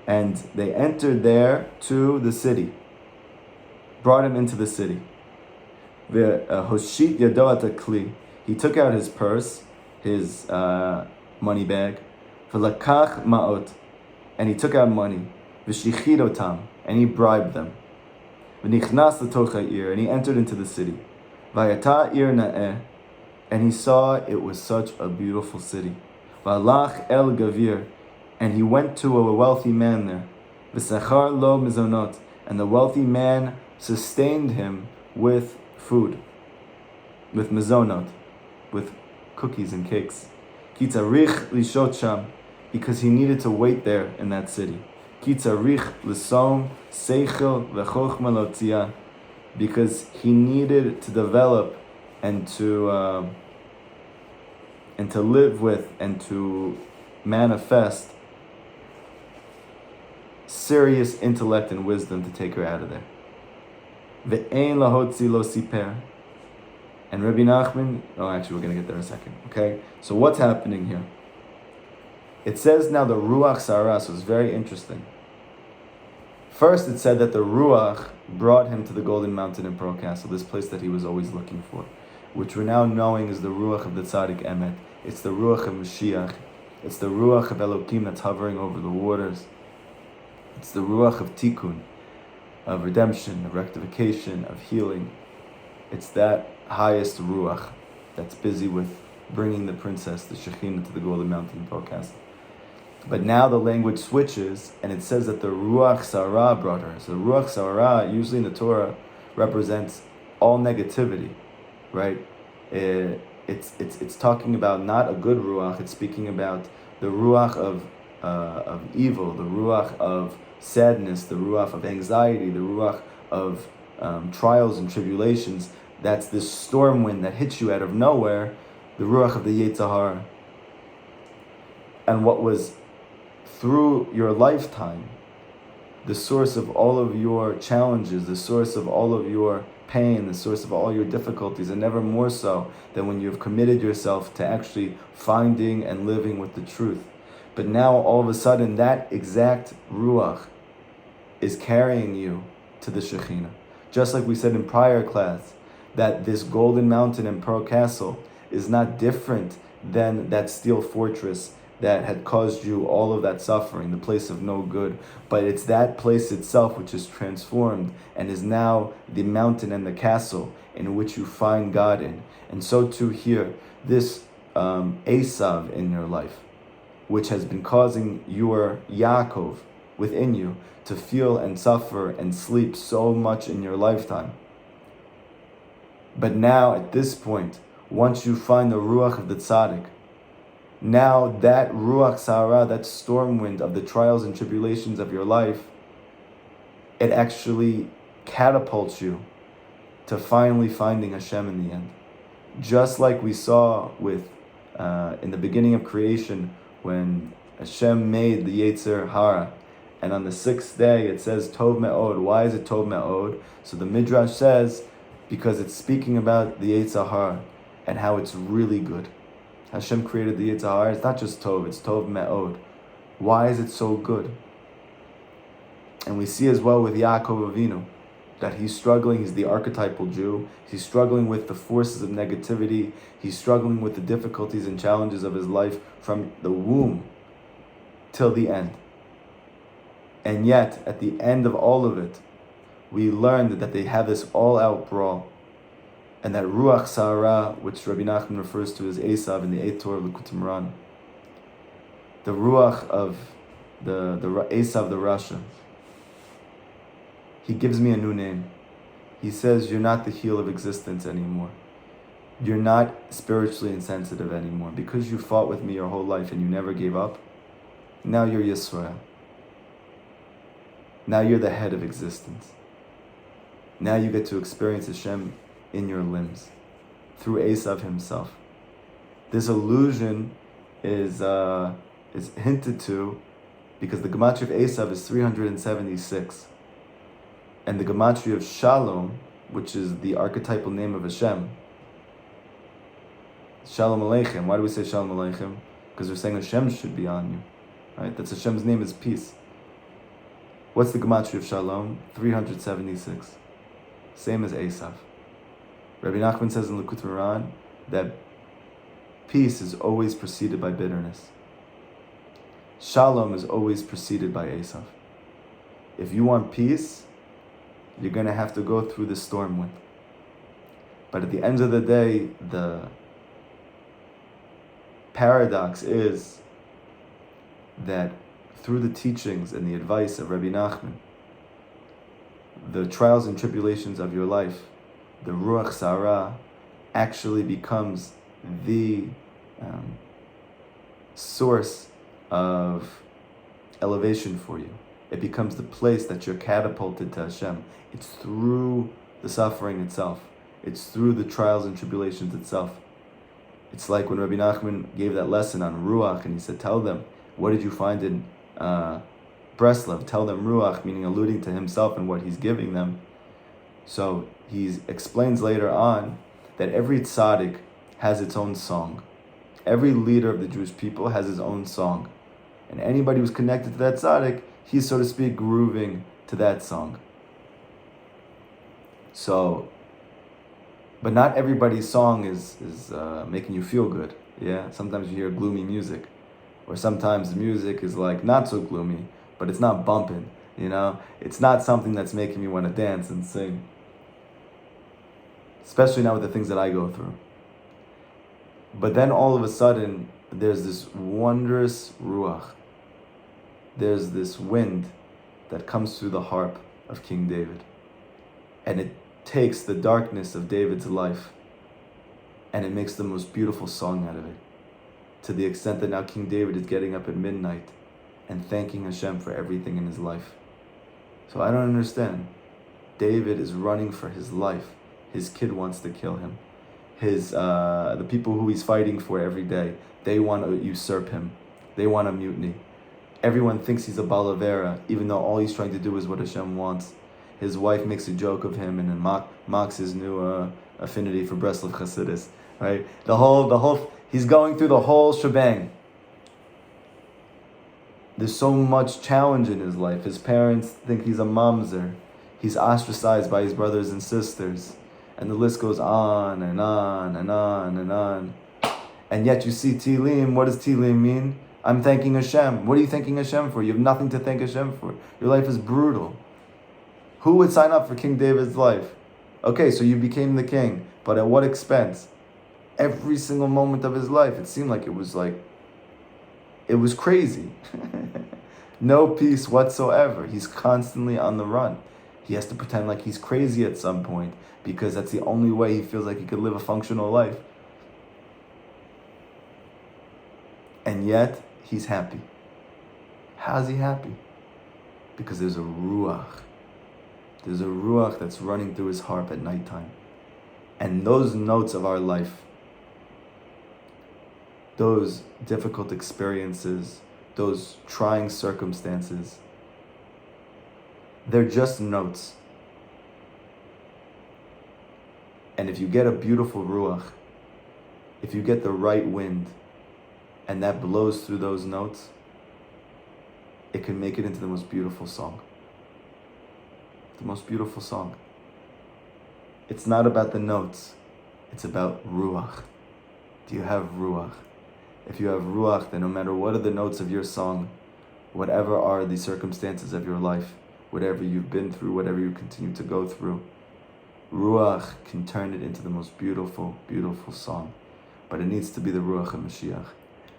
And they entered there to the city. Brought him into the city. He took out his purse, his money bag, and he took out money, and he bribed them. And he entered into the city. And he saw it was such a beautiful city. And he went to a wealthy man there. And the wealthy man sustained him with food, with mizonot, with cookies and cakes. Because he needed to wait there in that city. Because he needed to develop and to live with and to manifest serious intellect and wisdom to take her out of there. And Rabbi Nachman, actually we're going to get there in a second, okay? So what's happening here? It says now the Ruach Sarah, so it's very interesting. First it said that the Ruach brought him to the Golden Mountain in Procastle, this place that he was always looking for, which we're now knowing is the Ruach of the Tzaddik Emet. It's the Ruach of Mashiach. It's the Ruach of Elokim that's hovering over the waters. It's the Ruach of Tikkun, of redemption, of rectification, of healing. It's that highest Ruach that's busy with bringing the princess, the Shekhinah, to the Golden Mountain in Procastle. But now the language switches, and it says that the Ruach Sarah brought her. So the Ruach Sarah, usually in the Torah, represents all negativity, right? It's talking about not a good Ruach. It's speaking about the Ruach of evil, the Ruach of sadness, the Ruach of anxiety, the Ruach of trials and tribulations. That's this storm wind that hits you out of nowhere, the Ruach of the Yetzer Hara. And what was through your lifetime the source of all of your challenges, the source of all of your pain, the source of all your difficulties, and never more so than when you've committed yourself to actually finding and living with the truth. But now all of a sudden that exact Ruach is carrying you to the Shekhinah. Just like we said in prior class, that this Golden Mountain in Procastle is not different than that steel fortress that had caused you all of that suffering, the place of no good. But it's that place itself which is transformed and is now the mountain and the castle in which you find God in. And so too here, this Esav in your life, which has been causing your Yaakov within you to feel and suffer and sleep so much in your lifetime. But now at this point, once you find the Ruach of the Tzaddik, now that Ruach Sarah, that storm wind of the trials and tribulations of your life, it actually catapults you to finally finding Hashem in the end. Just like we saw with in the beginning of creation, when Hashem made the Yetzer Hara, and on the sixth day it says Tov Me'od. Why is it Tov Me'od? So the Midrash says, because it's speaking about the Yetzer Hara and how it's really good. Hashem created the Yetzer Hara. It's not just Tov, it's Tov Me'od. Why is it so good? And we see as well with Yaakov Avinu that he's struggling. He's the archetypal Jew. He's struggling with the forces of negativity. He's struggling with the difficulties and challenges of his life from the womb till the end. And yet, at the end of all of it, we learned that they have this all-out brawl. And that Ruach Sarah, which Rabbi Nachman refers to as Esav in the 8th Torah of Likutei Moharan, the Ruach of the Esav, the Rasha, he gives me a new name. He says you're not the heel of existence anymore. You're not spiritually insensitive anymore. Because you fought with me your whole life and you never gave up, now you're Yisrael. Now you're the head of existence. Now you get to experience Hashem in your limbs, through Esav himself. This illusion is hinted to because the gematria of Esav is 376. And the gematria of Shalom, which is the archetypal name of Hashem, Shalom Aleichem. Why do we say Shalom Aleichem? Because we're saying Hashem should be on you. Right? That's Hashem's name is peace. What's the gematria of Shalom? 376. Same as Esav. Rabbi Nachman says in Likutei Moharan that peace is always preceded by bitterness. Shalom is always preceded by Esav. If you want peace, you're going to have to go through the storm wind. But at the end of the day, the paradox is that through the teachings and the advice of Rabbi Nachman, the trials and tribulations of your life, the Ruach Sarah actually becomes the source of elevation for you. It becomes the place that you're catapulted to Hashem. It's through the suffering itself. It's through the trials and tribulations itself. It's like when Rabbi Nachman gave that lesson on Ruach, and he said, tell them, what did you find in Breslov? Tell them Ruach, meaning alluding to himself and what he's giving them. So he explains later on that every tzaddik has its own song. Every leader of the Jewish people has his own song. And anybody who's connected to that tzaddik, he's, so to speak, grooving to that song. So, but not everybody's song is making you feel good. Yeah, sometimes you hear gloomy music. Or sometimes the music is like not so gloomy, but it's not bumping, you know? It's not something that's making me want to dance and sing. Especially now with the things that I go through. But then all of a sudden, there's this wondrous ruach. There's this wind that comes through the harp of King David. And it takes the darkness of David's life and it makes the most beautiful song out of it. To the extent that now King David is getting up at midnight and thanking Hashem for everything in his life. So I don't understand. David is running for his life. His kid wants to kill him. The people who he's fighting for every day, they want to usurp him. They want a mutiny. Everyone thinks he's a balavera, even though all he's trying to do is what Hashem wants. His wife makes a joke of him and then mocks his new affinity for Breslov Chassidus. Right? The whole. He's going through the whole shebang. There's so much challenge in his life. His parents think he's a mamzer. He's ostracized by his brothers and sisters. And the list goes on and on and on and on. And yet you see Tehillim. What does Tehillim mean? I'm thanking Hashem. What are you thanking Hashem for? You have nothing to thank Hashem for. Your life is brutal. Who would sign up for King David's life? Okay, so you became the king. But at what expense? Every single moment of his life, it seemed like it was crazy. No peace whatsoever. He's constantly on the run. He has to pretend like he's crazy at some point because that's the only way he feels like he could live a functional life. And yet, he's happy. How's he happy? Because there's a ruach. There's a ruach that's running through his harp at nighttime. And those notes of our life, those difficult experiences, those trying circumstances, they're just notes. And if you get a beautiful ruach, if you get the right wind, and that blows through those notes, it can make it into the most beautiful song. The most beautiful song. It's not about the notes. It's about ruach. Do you have ruach? If you have ruach, then no matter what are the notes of your song, whatever are the circumstances of your life, whatever you've been through, whatever you continue to go through, ruach can turn it into the most beautiful, beautiful song. But it needs to be the ruach of Mashiach.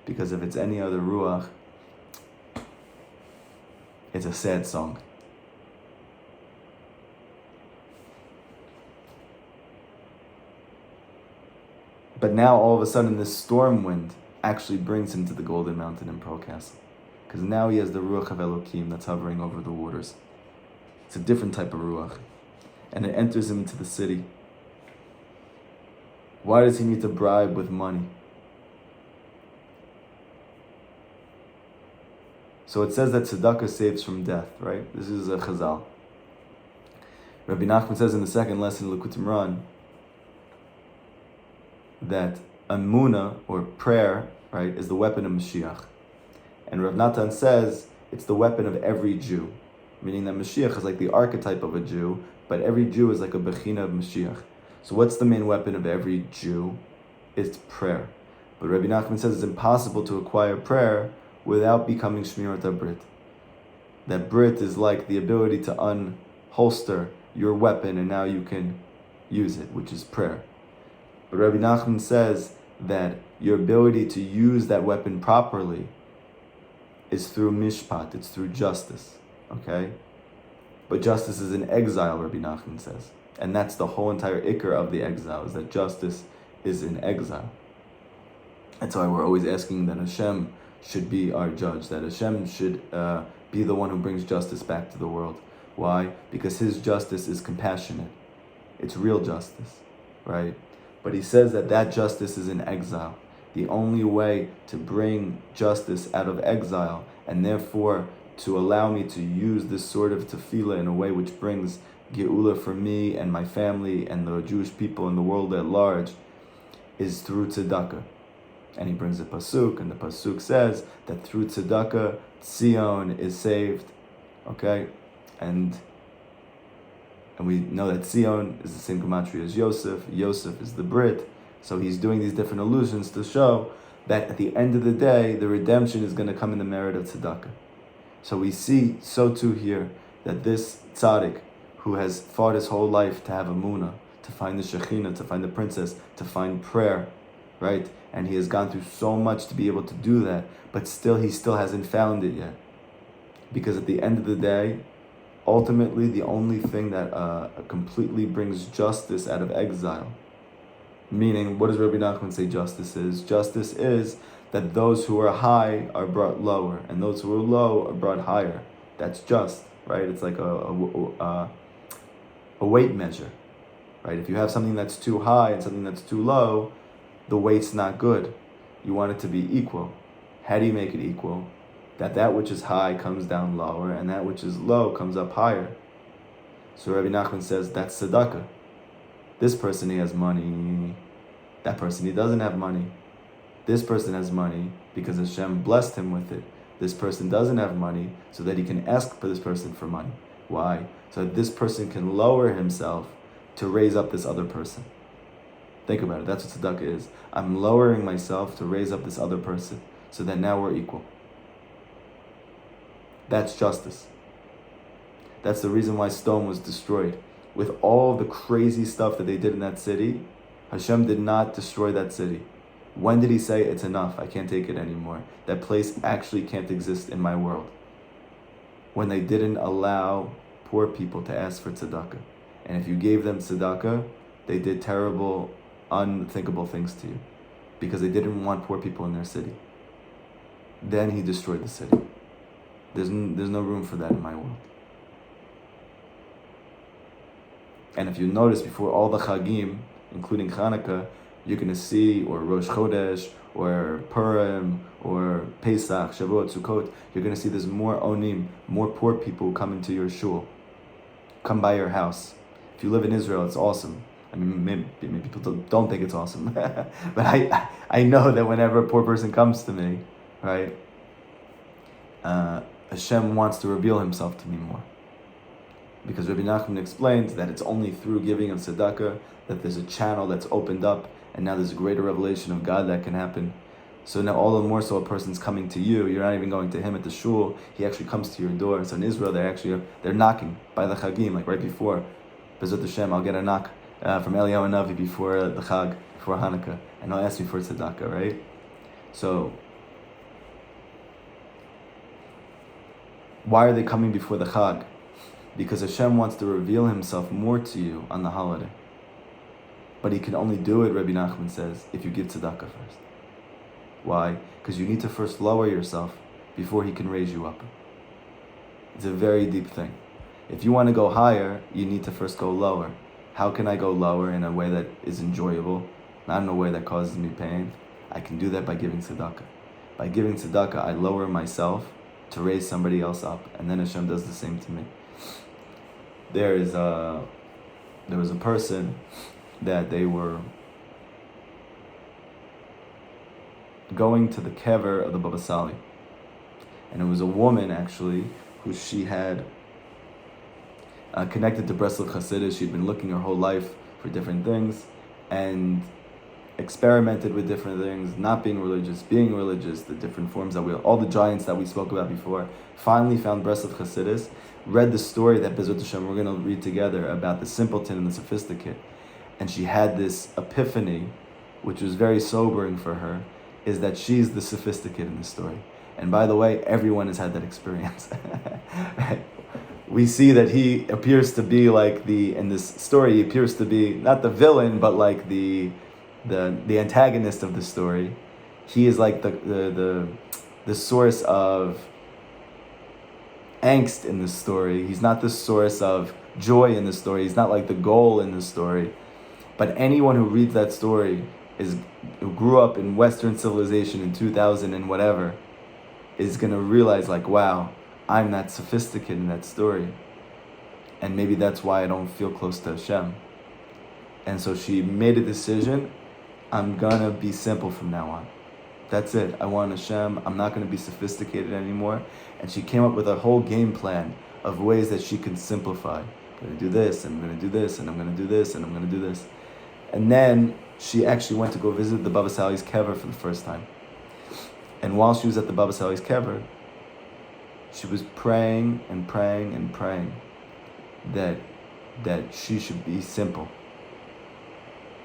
Because if it's any other ruach, it's a sad song. But now all of a sudden this storm wind actually brings him to the Golden Mountain in Pearl Castle. Because now he has the Ruach of Elokim that's hovering over the waters. It's a different type of Ruach. And it enters him into the city. Why does he need to bribe with money? So it says that tzedakah saves from death, right? This is a chazal. Rabbi Nachman says in the second lesson, Likutei Moharan, that Amunah, or prayer, right, is the weapon of Mashiach. And Rav Natan says it's the weapon of every Jew, meaning that Mashiach is like the archetype of a Jew, but every Jew is like a bechina of Mashiach. So what's the main weapon of every Jew? It's prayer. But Rabbi Nachman says it's impossible to acquire prayer without becoming Shmirat HaBrit. That Brit is like the ability to unholster your weapon and now you can use it, which is prayer. But Rabbi Nachman says that your ability to use that weapon properly is through mishpat, it's through justice, okay? But justice is in exile, Rabbi Nachman says. And that's the whole entire ikar of the exile, is that justice is in exile. That's why we're always asking that Hashem should be our judge, that Hashem should be the one who brings justice back to the world. Why? Because his justice is compassionate. It's real justice, right? But he says that that justice is in exile. The only way to bring justice out of exile, and therefore to allow me to use this sort of tefillah in a way which brings geula for me and my family and the Jewish people and the world at large, is through tzedakah. And he brings a pasuk, and the pasuk says that through tzedakah, Tzion is saved. Okay? And we know that Tzion is the same gematria as Yosef. Yosef is the Brit. So he's doing these different allusions to show that at the end of the day, the redemption is going to come in the merit of tzedakah. So we see, so too here, that this tzaddik, who has fought his whole life to have emunah, to find the Shekhinah, to find the princess, to find prayer, right? And he has gone through so much to be able to do that, but he still hasn't found it yet. Because at the end of the day, ultimately the only thing that completely brings justice out of exile, meaning, what does Rabbi Nachman say justice is? Justice is that those who are high are brought lower, and those who are low are brought higher. That's just, right? It's like a weight measure, right? If you have something that's too high and something that's too low, the weight's not good. You want it to be equal. How do you make it equal? That which is high comes down lower, and that which is low comes up higher. So Rabbi Nachman says that's tzedakah. This person, he has money. That person, he doesn't have money. This person has money because Hashem blessed him with it. This person doesn't have money so that he can ask for this person for money. Why? So that this person can lower himself to raise up this other person. Think about it. That's what tzedakah is. I'm lowering myself to raise up this other person so that now we're equal. That's justice. That's the reason why Stone was destroyed. With all the crazy stuff that they did in that city, Hashem did not destroy that city. When did he say, it's enough, I can't take it anymore? That place actually can't exist in my world. When they didn't allow poor people to ask for tzedakah. And if you gave them tzedakah, they did terrible, unthinkable things to you. Because they didn't want poor people in their city. Then he destroyed the city. There's no room for that in my world. And if you notice, before all the Chagim, including Chanukah, you're going to see, or Rosh Chodesh, or Purim, or Pesach, Shavuot, Sukkot, you're going to see there's more onim, more poor people who come into your shul, come by your house. If you live in Israel, it's awesome. I mean, maybe people don't think it's awesome. But I know that whenever a poor person comes to me, right, Hashem wants to reveal himself to me more. Because Rabbi Nachman explains that it's only through giving of tzedakah that there's a channel that's opened up, and now there's a greater revelation of God that can happen. So now all the more so a person's coming to you, you're not even going to him at the shul, he actually comes to your door. So in Israel, they're knocking by the Chagim, like right before Bezrat Hashem, I'll get a knock from Eliyahu Navi before the Chag, before Hanukkah, and I'll ask you for tzedakah, right? So why are they coming before the Chag? Because Hashem wants to reveal himself more to you on the holiday. But he can only do it, Rabbi Nachman says, if you give tzedakah first. Why? Because you need to first lower yourself before he can raise you up. It's a very deep thing. If you want to go higher, you need to first go lower. How can I go lower in a way that is enjoyable, not in a way that causes me pain? I can do that by giving tzedakah. By giving tzedakah, I lower myself to raise somebody else up, and then Hashem does the same to me. There was a person that they were going to the kever of the Baba Sali, and it was a woman actually who she had connected to Breslov Hasidus. She'd been looking her whole life for different things and experimented with different things, not being religious, being religious, the different forms that all the giants that we spoke about before. Finally found Breslov Hasidus, read the story that Bezrat Hashem we're going to read together about the simpleton and the sophisticate. And she had this epiphany, which was very sobering for her, is that she's the sophisticate in the story. And by the way, everyone has had that experience. We see that he appears to be like in this story, he appears to be not the villain, but like the antagonist of the story. He is like the source of angst in the story. He's not the source of joy in the story. He's not like the goal in the story. But anyone who reads that story who grew up in Western civilization in 2000 and whatever, is going to realize like, wow, I'm not sophisticated in that story. And maybe that's why I don't feel close to Hashem. And so she made a decision, I'm going to be simple from now on. That's it. I want Hashem. I'm not going to be sophisticated anymore. And she came up with a whole game plan of ways that she can simplify. I'm going to do this, and I'm going to do this, and I'm going to do this, and I'm going to do this. And then she actually went to go visit the Baba Sali's kever for the first time. And while she was at the Baba Sali's kever, she was praying and praying and praying that she should be simple.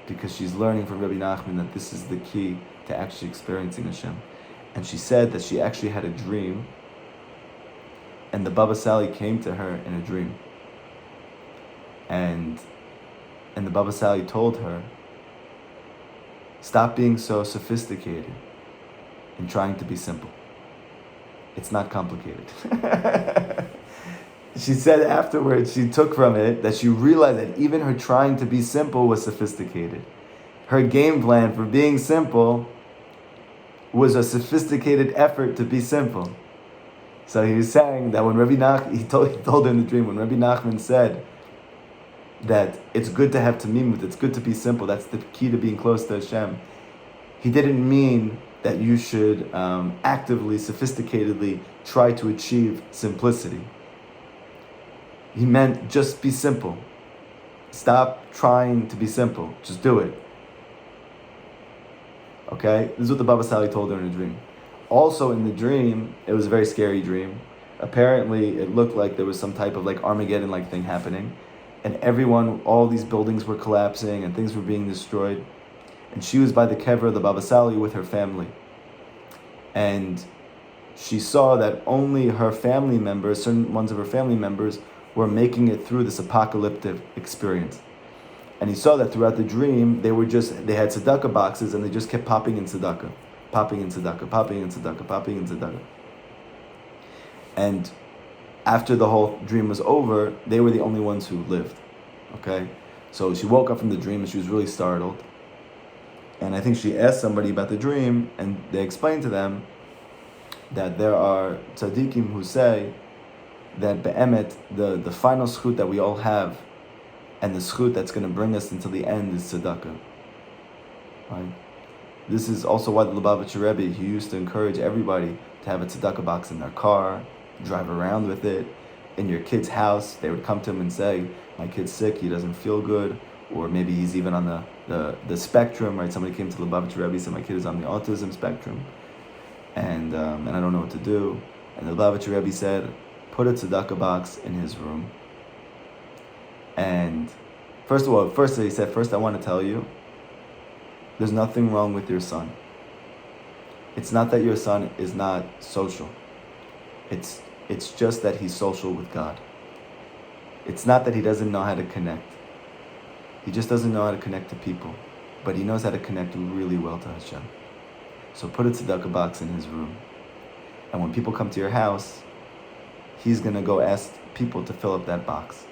Because she's learning from Rabbi Nachman that this is the key to actually experiencing Hashem. And she said that she actually had a dream, and the Baba Sali came to her in a dream. And the Baba Sali told her, stop being so sophisticated and trying to be simple. It's not complicated. She said afterwards, she took from it that she realized that even her trying to be simple was sophisticated. Her game plan for being simple was a sophisticated effort to be simple. So he was saying that when Rabbi Nachman, he told her in the dream, when Rabbi Nachman said that it's good to have tamimut, it's good to be simple, that's the key to being close to Hashem, he didn't mean that you should actively, sophisticatedly try to achieve simplicity. He meant just be simple. Stop trying to be simple. Just do it. Okay? This is what the Baba Sali told her in a dream. Also in the dream, it was a very scary dream. Apparently, it looked like there was some type of like Armageddon-like thing happening. And all these buildings were collapsing and things were being destroyed. And she was by the kever of the Baba Sali with her family. And she saw that only her family members, certain ones of her family members, were making it through this apocalyptic experience. And he saw that throughout the dream, they had tzedakah boxes and they just kept popping in tzedakah, popping in tzedakah, popping in tzedakah, popping in tzedakah. And after the whole dream was over, they were the only ones who lived. Okay? So she woke up from the dream and she was really startled. And I think she asked somebody about the dream, and they explained to them that there are tzaddikim who say that be'emet, the final schut that we all have, and the schut that's going to bring us until the end is tzedakah. Right? This is also why the Lubavitcher Rebbe, he used to encourage everybody to have a tzedakah box in their car, drive around with it. In your kid's house, they would come to him and say, my kid's sick, he doesn't feel good, or maybe he's even on the spectrum, right? Somebody came to the Lubavitcher Rebbe and said, my kid is on the autism spectrum, and I don't know what to do. And the Lubavitcher Rebbe said, put a tzedakah box in his room. And first he said, I want to tell you, there's nothing wrong with your son. It's not that your son is not social. It's just that he's social with God. It's not that he doesn't know how to connect. He just doesn't know how to connect to people, but he knows how to connect really well to Hashem. So put a tzedakah box in his room. And when people come to your house, he's going to go ask people to fill up that box.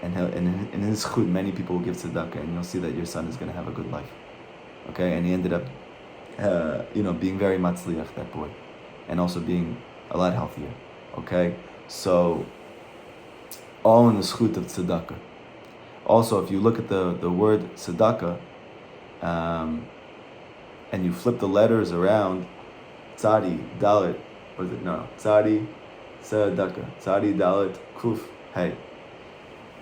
And in his chut, many people will give tzedakah, and you'll see that your son is going to have a good life. Okay? And he ended up, being very matzliach, that boy. And also being a lot healthier. Okay? So, all in the chut of tzedakah. Also, if you look at the word tzedakah, and you flip the letters around, tzadi, dalet, what is it? No, tzadi, tzedakah, tzadi, dalet, kuf, hey.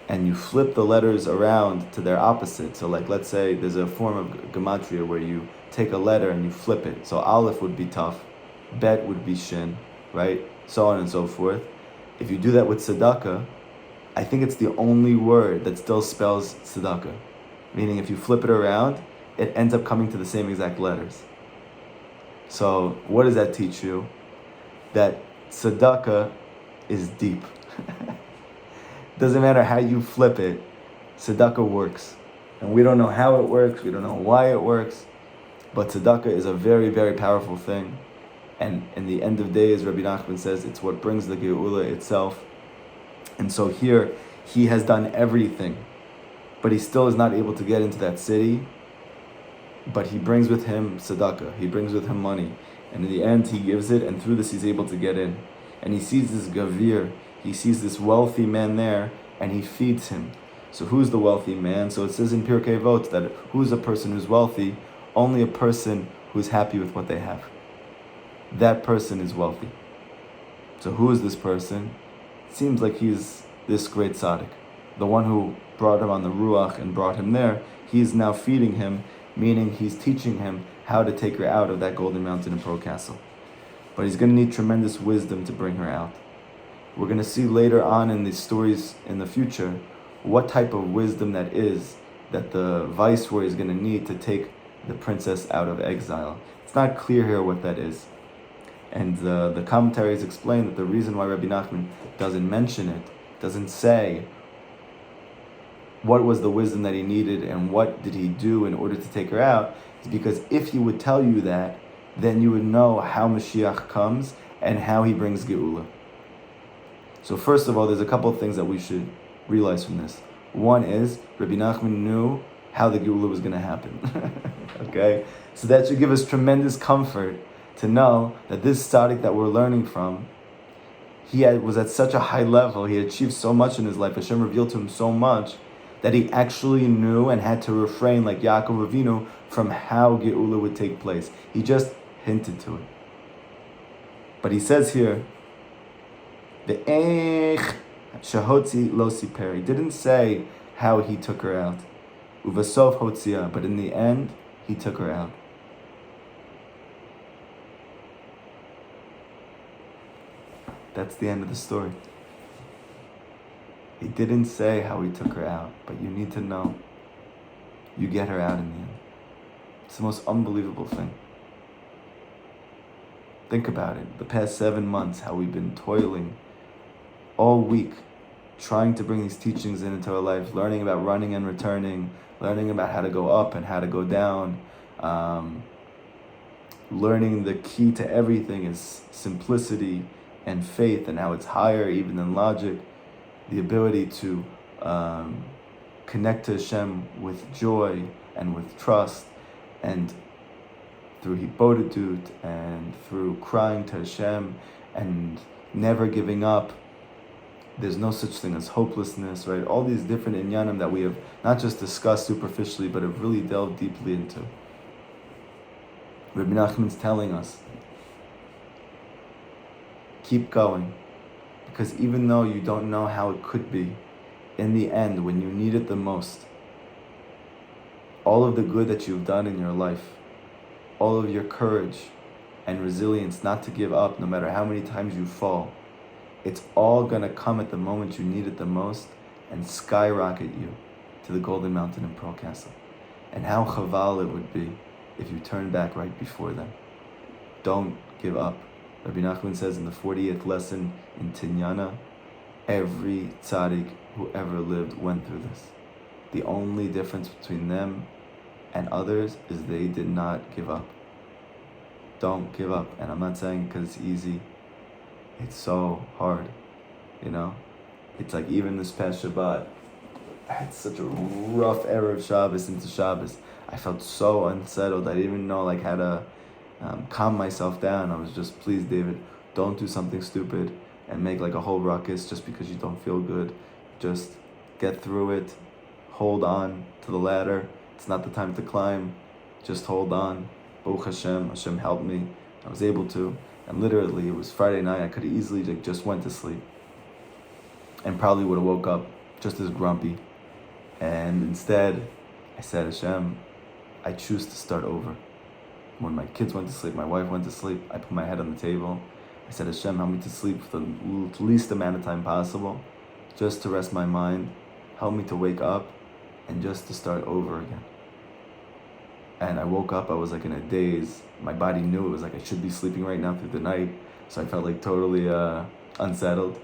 And you flip the letters around to their opposite. So like, let's say there's a form of gematria where you take a letter and you flip it. So aleph would be taf, bet would be shin, right? So on and so forth. If you do that with tzedakah, I think it's the only word that still spells tzedakah. Meaning if you flip it around, it ends up coming to the same exact letters. So what does that teach you? That tzedakah is deep. Doesn't matter how you flip it, tzedakah works. And we don't know how it works, we don't know why it works, but tzedakah is a very, very powerful thing. And in the end of days, Rabbi Nachman says, it's what brings the Geula itself. And so here, he has done everything, but he still is not able to get into that city. But he brings with him tzedakah, he brings with him money. And in the end, he gives it, and through this, he's able to get in. And he sees this gavir, he sees this wealthy man there, and he feeds him. So who's the wealthy man? So it says in Pirkei Avot that who's a person who's wealthy? Only a person who's happy with what they have. That person is wealthy. So who is this person? It seems like he's this great tzaddik. The one who brought him on the ruach and brought him there, he is now feeding him, meaning he's teaching him how to take her out of that golden mountain in Pearl Castle. But he's going to need tremendous wisdom to bring her out. We're going to see later on in these stories in the future what type of wisdom that is that the viceroy is going to need to take the princess out of exile. It's not clear here what that is. And the commentaries explain that the reason why Rabbi Nachman doesn't mention it, doesn't say what was the wisdom that he needed and what did he do in order to take her out, is because if he would tell you that, then you would know how Mashiach comes and how he brings Geula. So first of all, there's a couple of things that we should realize from this. One is, Rabbi Nachman knew how the Geula was going to happen. Okay? So that should give us tremendous comfort to know that this tzaddik that we're learning from, was at such a high level, he achieved so much in his life, Hashem revealed to him so much, that he actually knew and had to refrain, like Yaakov Avinu, from how Geula would take place. He just hinted to it. But he says here, Ve'ech shahotzi lo siper. He didn't say how he took her out. Uvasov hotzia, but in the end, he took her out. That's the end of the story. He didn't say how he took her out, but you need to know. You get her out in the end. It's the most unbelievable thing. Think about it. The past 7 months, how we've been toiling all week, trying to bring these teachings into our life, learning about running and returning, learning about how to go up and how to go down, learning the key to everything is simplicity and faith, and how it's higher even than logic, the ability to connect to Hashem with joy and with trust, and through hibodedut and through crying to Hashem and never giving up. There's no such thing as hopelessness, right? All these different inyanim that we have not just discussed superficially, but have really delved deeply into. Rabbi Nachman's telling us, keep going, because even though you don't know how it could be, in the end, when you need it the most, all of the good that you've done in your life, all of your courage and resilience not to give up no matter how many times you fall, it's all going to come at the moment you need it the most and skyrocket you to the Golden Mountain in Pearl Castle. And how chaval it would be if you turn back right before them. Don't give up. Rabbi Nachman says in the 40th lesson in Tinyana, every tzaddik who ever lived went through this. The only difference between them and others is they did not give up. Don't give up. And I'm not saying because it's easy. It's so hard, you know? It's like even this past Shabbat, I had such a rough Erev Shabbos into Shabbos. I felt so unsettled. I didn't even know like how to calm myself down. I was just, please, David, don't do something stupid and make like a whole ruckus just because you don't feel good. Just get through it. Hold on to the ladder. It's not the time to climb. Just hold on. Baruch Hashem. Hashem helped me. I was able to. And literally, it was Friday night. I could have easily just went to sleep and probably would have woke up just as grumpy. And instead, I said, Hashem, I choose to start over. When my kids went to sleep, my wife went to sleep, I put my head on the table. I said, Hashem, help me to sleep for the least amount of time possible, just to rest my mind. Help me to wake up and just to start over again. And I woke up, I was like in a daze. My body knew it was like I should be sleeping right now through the night. So I felt like totally unsettled.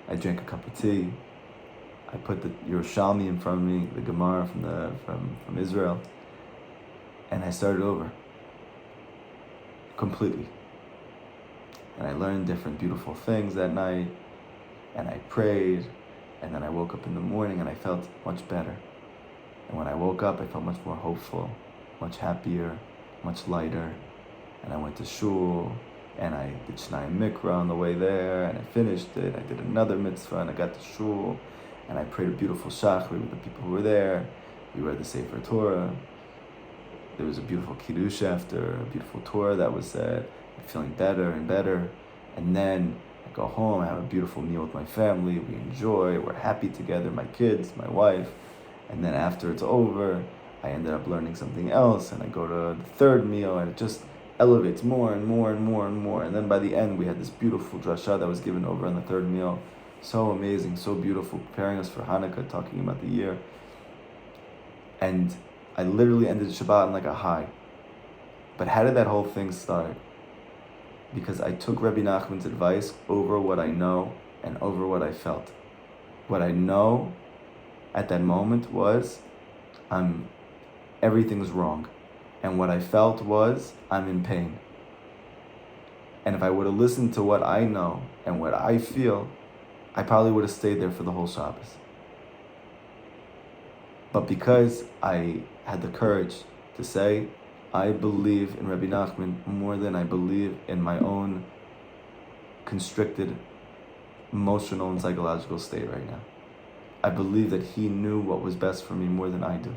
I drank a cup of tea. I put the Yerushalmi in front of me, the Gemara from Israel. And I started over. Completely. And I learned different beautiful things that night. And I prayed. And then I woke up in the morning and I felt much better. And when I woke up, I felt much more hopeful, much happier, much lighter. And I went to shul, and I did Shnai Mikra on the way there, and I finished it. I did another mitzvah, and I got to shul, and I prayed a beautiful shachri with the people who were there. We read the Sefer Torah. There was a beautiful kiddush after, a beautiful Torah that was said. I'm feeling better and better. And then I go home, I have a beautiful meal with my family. We enjoy, we're happy together, my kids, my wife. And then after it's over, I ended up learning something else, and I go to the third meal, and it just elevates more and more and more and more. And then by the end, we had this beautiful drasha that was given over on the third meal. So amazing, so beautiful, preparing us for Hanukkah, talking about the year. And I literally ended Shabbat on like a high. But how did that whole thing start? Because I took Rabbi Nachman's advice over what I know and over what I felt. What I know at that moment was everything's wrong. And what I felt was I'm in pain. And if I would have listened to what I know and what I feel, I probably would have stayed there for the whole Shabbos. But because I had the courage to say, I believe in Rabbi Nachman more than I believe in my own constricted emotional and psychological state right now. I believe that he knew what was best for me more than I do.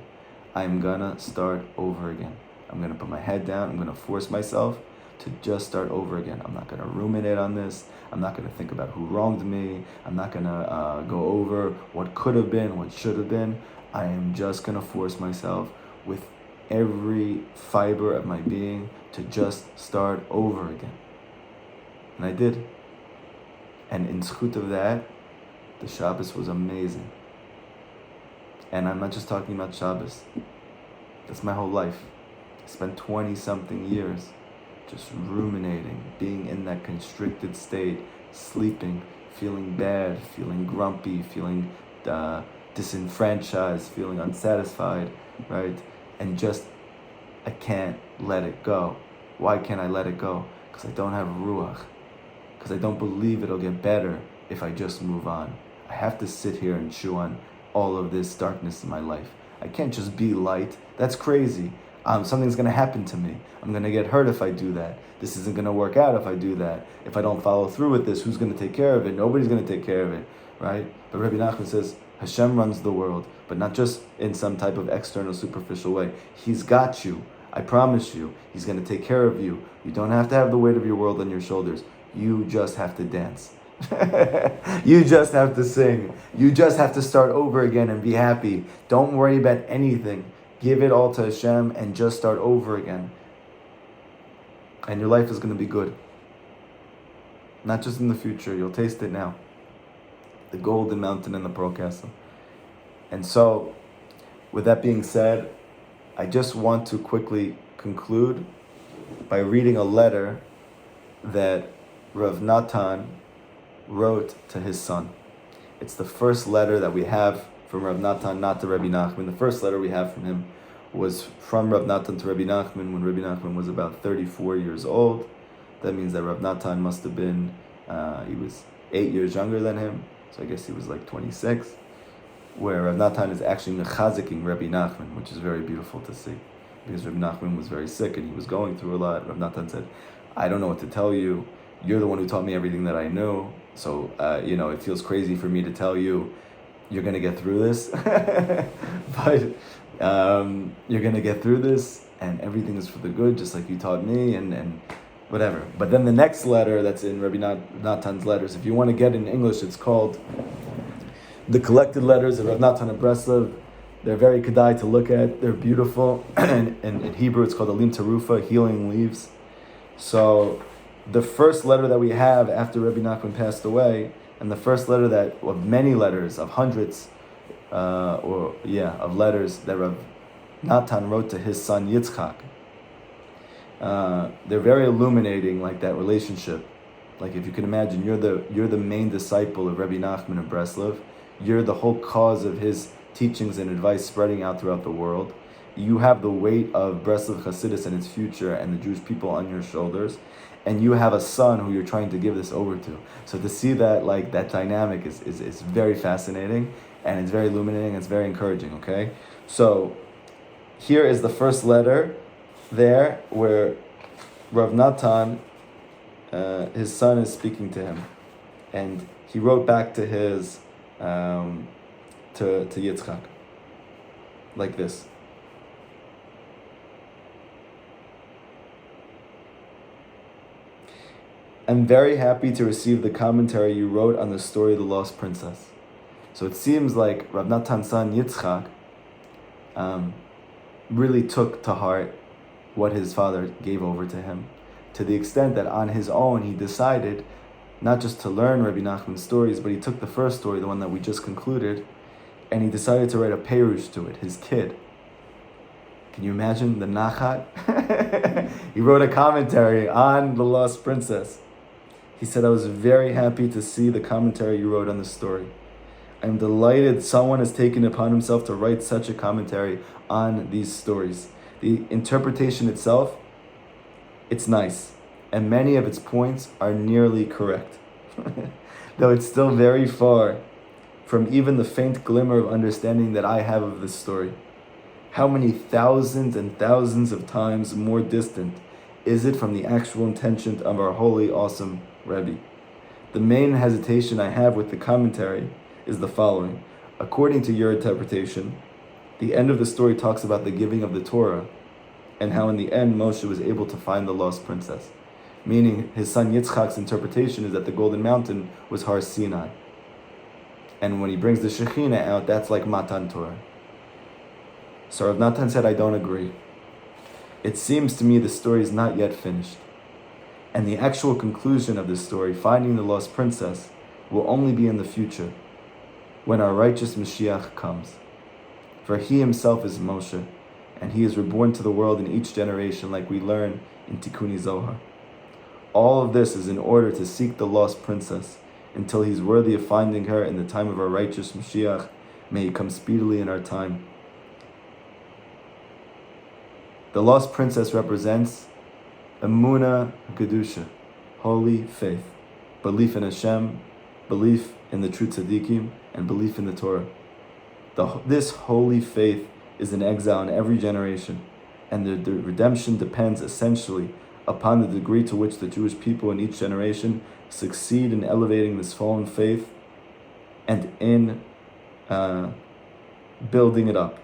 I'm gonna start over again. I'm gonna put my head down. I'm gonna force myself to just start over again. I'm not gonna ruminate on this. I'm not gonna think about who wronged me. I'm not gonna go over what could have been, what should have been. I am just gonna force myself with every fiber of my being to just start over again. And I did. And in zchut of that, the Shabbos was amazing. And I'm not just talking about Shabbos. That's my whole life. I spent 20-something years just ruminating, being in that constricted state, sleeping, feeling bad, feeling grumpy, feeling disenfranchised, feeling unsatisfied, right? And just, I can't let it go. Why can't I let it go? Because I don't have ruach. Because I don't believe it'll get better if I just move on. I have to sit here and chew on all of this darkness in my life. I can't just be light. That's crazy. Something's going to happen to me. I'm going to get hurt if I do that. This isn't going to work out if I do that. If I don't follow through with this, who's going to take care of it? Nobody's going to take care of it, right? But Rabbi Nachman says, Hashem runs the world, but not just in some type of external, superficial way. He's got you. I promise you. He's going to take care of you. You don't have to have the weight of your world on your shoulders. You just have to dance. You just have to sing. You just have to start over again and be happy. Don't worry about anything. Give it all to Hashem and just start over again. And your life is going to be good. Not just in the future. You'll taste it now. The golden mountain and the pearl castle. And so, with that being said, I just want to quickly conclude by reading a letter that Rav Natan wrote to his son. It's the first letter that we have from Rav Natan, not to Rabbi Nachman. The first letter we have from him was from Rav Natan to Rabbi Nachman when Rabbi Nachman was about 34 years old. That means that Rav Natan must have been, he was 8 years younger than him, so I guess he was like 26, where Rav Natan is actually mechaziking Rabbi Nachman, which is very beautiful to see, because Rabbi Nachman was very sick and he was going through a lot. Rav Natan said, I don't know what to tell you. You're the one who taught me everything that I knew, so, it feels crazy for me to tell you, you're going to get through this, but you're going to get through this, and everything is for the good, just like you taught me, and whatever. But then the next letter that's in Rabbi Natan's letters, if you want to get in English, it's called the Collected Letters of Rav Natan of Breslov. They're very kedai to look at. They're beautiful. And in Hebrew, it's called Alim Tarufa, Healing Leaves. So the first letter that we have after Rabbi Nachman passed away, and the first letter of many letters, of hundreds, of letters that Rav Natan wrote to his son Yitzchak, they're very illuminating, like that relationship. Like if you can imagine, you're the main disciple of Rabbi Nachman of Breslov. You're the whole cause of his teachings and advice spreading out throughout the world. You have the weight of Breslov Hasidus and its future and the Jewish people on your shoulders. And you have a son who you're trying to give this over to. So to see that, like, that dynamic is very fascinating, and it's very illuminating, and it's very encouraging, okay? So here is the first letter there where Rav Natan, his son, is speaking to him. And he wrote back to his, to Yitzchak, like this. I'm very happy to receive the commentary you wrote on the story of the lost princess. So it seems like Rav Natan's son Yitzchak really took to heart what his father gave over to him, to the extent that on his own he decided not just to learn Rabbi Nachman's stories, but he took the first story, the one that we just concluded, and he decided to write a perush to it, his kid. Can you imagine the nachat? He wrote a commentary on the lost princess. He said, I was very happy to see the commentary you wrote on the story. I'm delighted someone has taken it upon himself to write such a commentary on these stories. The interpretation itself, it's nice, and many of its points are nearly correct, though it's still very far from even the faint glimmer of understanding that I have of this story. How many thousands and thousands of times more distant is it from the actual intention of our holy, awesome Rebbe? The main hesitation I have with the commentary is the following. According to your interpretation, the end of the story talks about the giving of the Torah, and how in the end Moshe was able to find the lost princess. Meaning, his son Yitzchak's interpretation is that the Golden Mountain was Har Sinai. And when he brings the Shekhinah out, that's like Matan Torah. So Rav Natan said, I don't agree. It seems to me the story is not yet finished. And the actual conclusion of this story, finding the lost princess, will only be in the future, when our righteous Mashiach comes. For he himself is Moshe, and he is reborn to the world in each generation, like we learn in Tikkuni Zohar. All of this is in order to seek the lost princess, until he's worthy of finding her in the time of our righteous Mashiach. May he come speedily in our time. The lost princess represents Emunah Kedusha, holy faith, belief in Hashem, belief in the true tzaddikim, and belief in the Torah. This holy faith is in exile in every generation, and the redemption depends essentially upon the degree to which the Jewish people in each generation succeed in elevating this fallen faith and in building it up,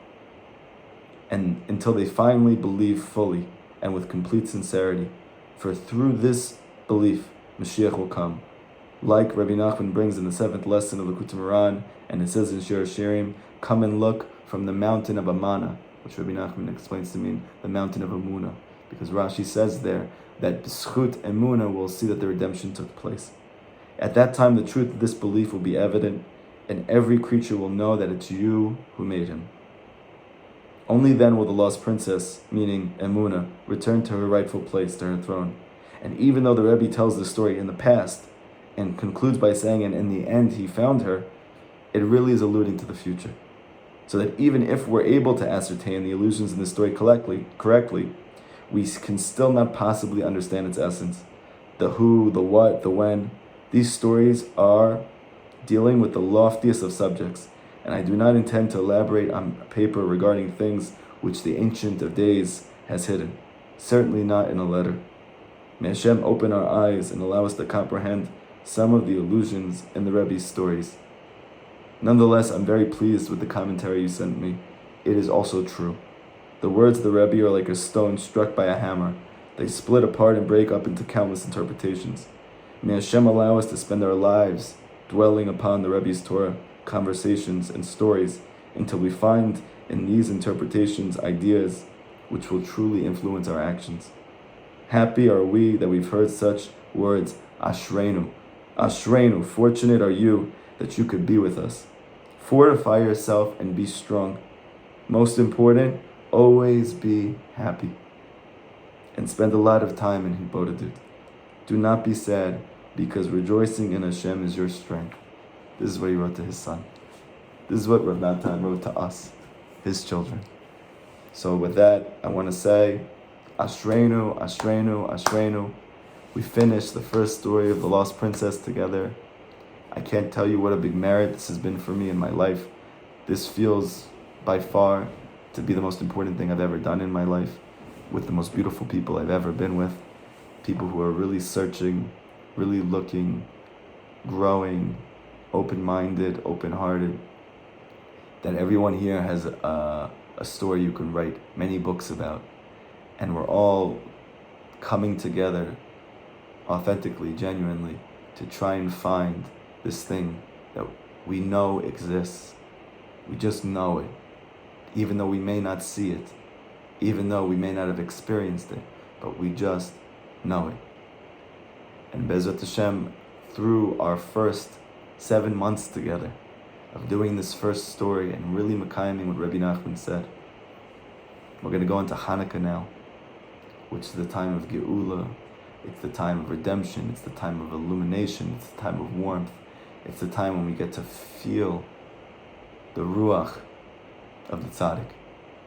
and until they finally believe fully and with complete sincerity. For through this belief, Mashiach will come. Like Rabbi Nachman brings in the 7th lesson of Likutei Moharan, and it says in Shir Shirim, come and look from the mountain of Amana, which Rabbi Nachman explains to mean the mountain of Emunah, because Rashi says there that b'schut Emunah will see that the redemption took place. At that time, the truth of this belief will be evident, and every creature will know that it's you who made him. Only then will the lost princess, meaning Emunah, return to her rightful place, to her throne. And even though the Rebbe tells the story in the past, and concludes by saying, and in the end he found her, it really is alluding to the future. so that even if we're able to ascertain the allusions in the story correctly, we can still not possibly understand its essence. The who, the what, the when. These stories are dealing with the loftiest of subjects, and I do not intend to elaborate on paper regarding things which the Ancient of Days has hidden, certainly not in a letter. May Hashem open our eyes and allow us to comprehend some of the allusions in the Rebbe's stories. Nonetheless, I'm very pleased with the commentary you sent me. It is also true. The words of the Rebbe are like a stone struck by a hammer. They split apart and break up into countless interpretations. May Hashem allow us to spend our lives dwelling upon the Rebbe's Torah, conversations, and stories until we find in these interpretations ideas which will truly influence our actions. Happy are we that we've heard such words, Ashreinu. Ashreinu, fortunate are you that you could be with us. Fortify yourself and be strong. Most important, always be happy. And spend a lot of time in Hibodedut. Do not be sad, because rejoicing in Hashem is your strength. This is what he wrote to his son. This is what Rav Natan wrote to us, his children. So with that, I want to say, Ashreinu, Ashreinu, Ashreinu. We finished the first story of the Lost Princess together. I can't tell you what a big merit this has been for me in my life. This feels by far to be the most important thing I've ever done in my life, with the most beautiful people I've ever been with, people who are really searching, really looking, growing, open-minded, open-hearted, that everyone here has a story you can write many books about, and we're all coming together authentically, genuinely, to try and find this thing that we know exists. We just know it, even though we may not see it, even though we may not have experienced it, but we just know it. And Be'ezrat Hashem, through our first 7 months together of doing this first story and really mekayiming what Rabbi Nachman said, we're going to go into Hanukkah now, which is the time of Geula. It's the time of redemption. It's the time of illumination. It's the time of warmth. It's the time when we get to feel the ruach of the tzaddik.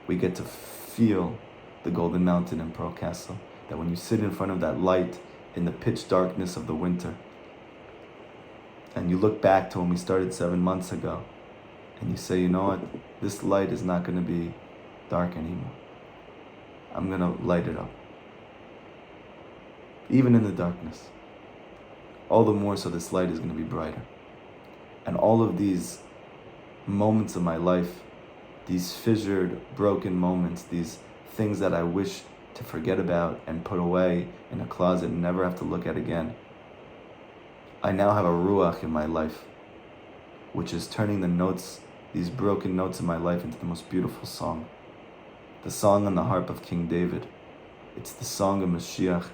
We get to feel the golden mountain and pearl castle. That when you sit in front of that light in the pitch darkness of the winter, and you look back to when we started 7 months ago, and you say, you know what, this light is not going to be dark anymore. I'm going to light it up. Even in the darkness. All the more so this light is going to be brighter. And all of these moments of my life, these fissured, broken moments, these things that I wish to forget about and put away in a closet and never have to look at again, I now have a ruach in my life, which is turning the notes, these broken notes in my life, into the most beautiful song. The song on the harp of King David. It's the song of Mashiach.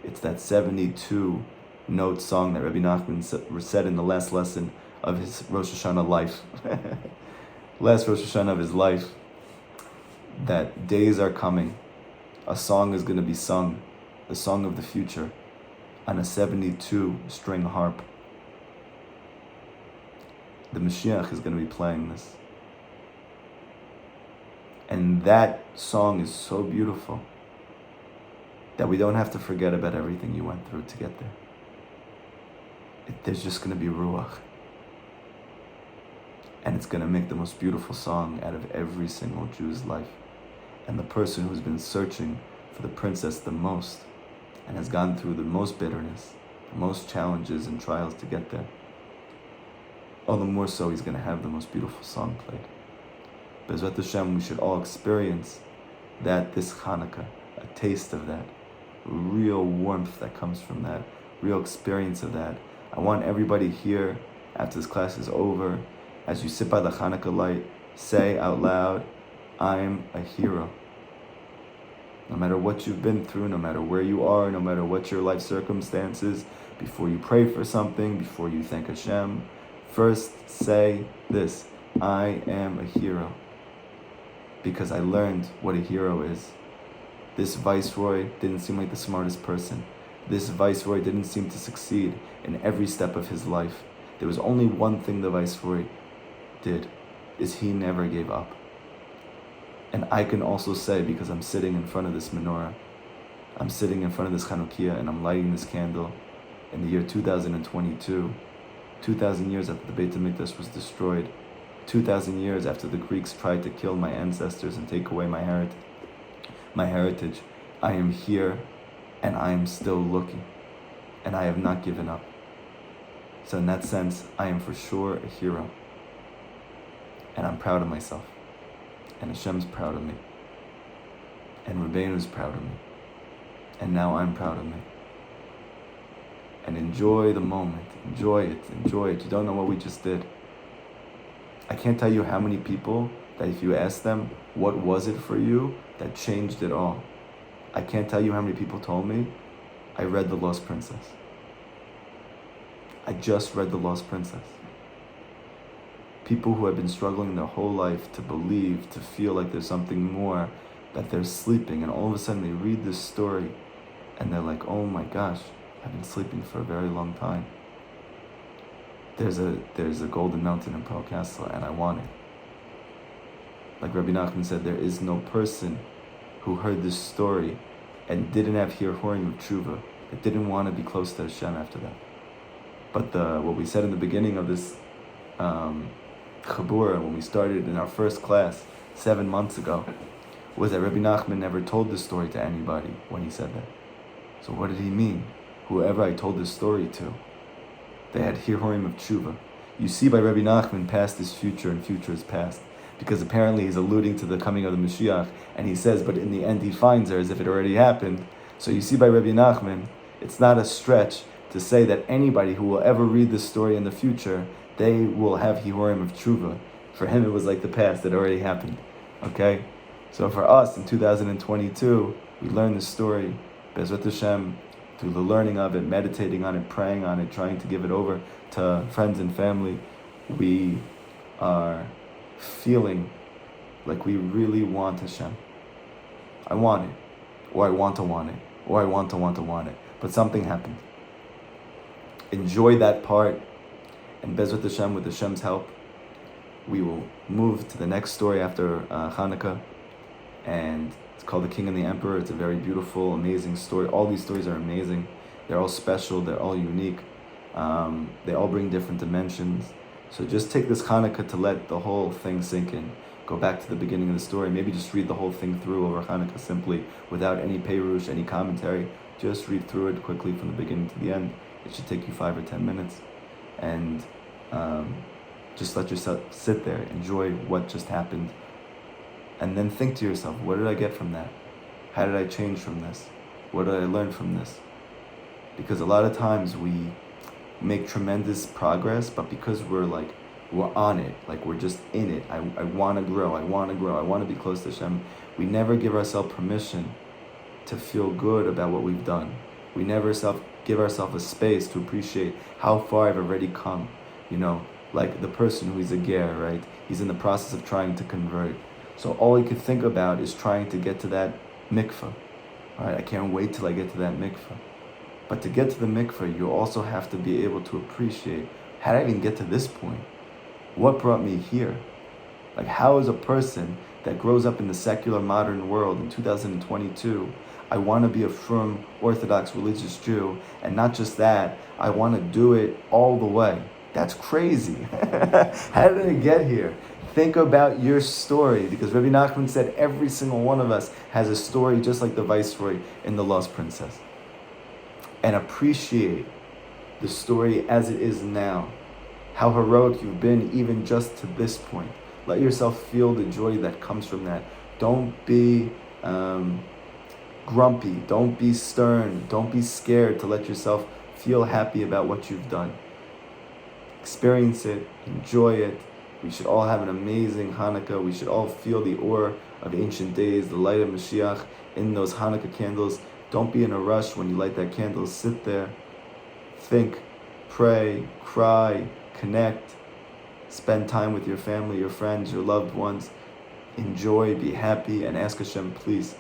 It's that 72-note song that Rabbi Nachman said in the last lesson of his Rosh Hashanah life. Last Rosh Hashanah of his life, that days are coming. A song is going to be sung, the song of the future, on a 72-string harp. The Mashiach is going to be playing this. And that song is so beautiful that we don't have to forget about everything you went through to get there. There's just going to be ruach. And it's going to make the most beautiful song out of every single Jew's life. And the person who's been searching for the princess the most and has gone through the most bitterness, the most challenges and trials to get there, all the more so he's going to have the most beautiful song played. Be'ezrat Hashem, we should all experience that this Hanukkah, a taste of that, real warmth that comes from that, real experience of that. I want everybody here, after this class is over, as you sit by the Hanukkah light, say out loud, I'm a hero. No matter what you've been through, no matter where you are, no matter what your life circumstances, before you pray for something, before you thank Hashem, first say this, I am a hero. Because I learned what a hero is. This viceroy didn't seem like the smartest person. This viceroy didn't seem to succeed in every step of his life. There was only one thing the viceroy did, is he never gave up. And I can also say, because I'm sitting in front of this menorah, I'm sitting in front of this Chanukiah, and I'm lighting this candle in the year 2022, 2,000 years after the Beit HaMikdash was destroyed, 2,000 years after the Greeks tried to kill my ancestors and take away my heritage. I am here, and I am still looking, and I have not given up. So in that sense, I am for sure a hero, and I'm proud of myself, and Hashem's proud of me, and Rabbeinu's proud of me, and now I'm proud of me. And enjoy the moment, enjoy it. You don't know what we just did. I can't tell you how many people that if you ask them, what was it for you, that changed it all. I can't tell you how many people told me, I read The Lost Princess. I just read The Lost Princess. People who have been struggling their whole life to believe, to feel like there's something more, that they're sleeping, and all of a sudden they read this story, and they're like, oh my gosh, I've been sleeping for a very long time. There's a golden mountain in Pearl Castle, and I want it. Like Rabbi Nachman said, there is no person who heard this story and didn't have Hirhurim of Tshuva, that didn't want to be close to Hashem after that. But what we said in the beginning of this Chabura, when we started in our first class 7 months ago, was that Rabbi Nachman never told this story to anybody when he said that. So what did he mean? Whoever I told this story to, they had Hirhurim of Tshuva. You see by Rabbi Nachman, past is future and future is past. Because apparently he's alluding to the coming of the Mashiach, and he says, but in the end he finds her as if it already happened. So you see by Rabbi Nachman, it's not a stretch to say that anybody who will ever read this story in the future, they will have Hirhurim of Tshuva. For him it was like the past, it already happened. Okay? So for us in 2022, we learn this story, Bezrat Hashem, through the learning of it, meditating on it, praying on it, trying to give it over to friends and family. We are feeling like we really want Hashem. I want it, or I want to want it, or I want to want it. But something happened. Enjoy that part, and Bezrat Hashem, with Hashem's help, we will move to the next story after Hanukkah, and it's called The King and the Emperor. It's a very beautiful, amazing story. All these stories are amazing. They're all special. They're all unique. They all bring different dimensions. So just take this Hanukkah to let the whole thing sink in. Go back to the beginning of the story. Maybe just read the whole thing through over Hanukkah simply, without any perush, any commentary. Just read through it quickly from the beginning to the end. It should take you 5 or 10 minutes. And just let yourself sit there, enjoy what just happened. And then think to yourself, what did I get from that? How did I change from this? What did I learn from this? Because a lot of times we make tremendous progress, but because we're on it, like we're just in it. I want to grow, I want to be close to Hashem. We never give ourselves permission to feel good about what we've done. We never give ourselves a space to appreciate how far I've already come. You know, like the person who is a ger, right? He's in the process of trying to convert. So all he could think about is trying to get to that mikveh. All right, I can't wait till I get to that mikveh. But to get to the mikveh, you also have to be able to appreciate, how did I even get to this point? What brought me here? Like, how is a person that grows up in the secular modern world in 2022, I want to be a firm Orthodox religious Jew, and not just that, I want to do it all the way. That's crazy. How did I get here? Think about your story, because Rabbi Nachman said every single one of us has a story just like the Viceroy in The Lost Princess. And appreciate the story as it is now. How heroic you've been even just to this point. Let yourself feel the joy that comes from that. Don't be grumpy. Don't be stern. Don't be scared to let yourself feel happy about what you've done. Experience it. Enjoy it. We should all have an amazing Hanukkah. We should all feel the aura of ancient days, the light of Mashiach in those Hanukkah candles. Don't be in a rush when you light that candle. Sit there, think, pray, cry, connect, spend time with your family, your friends, your loved ones. Enjoy, be happy, and ask Hashem, please,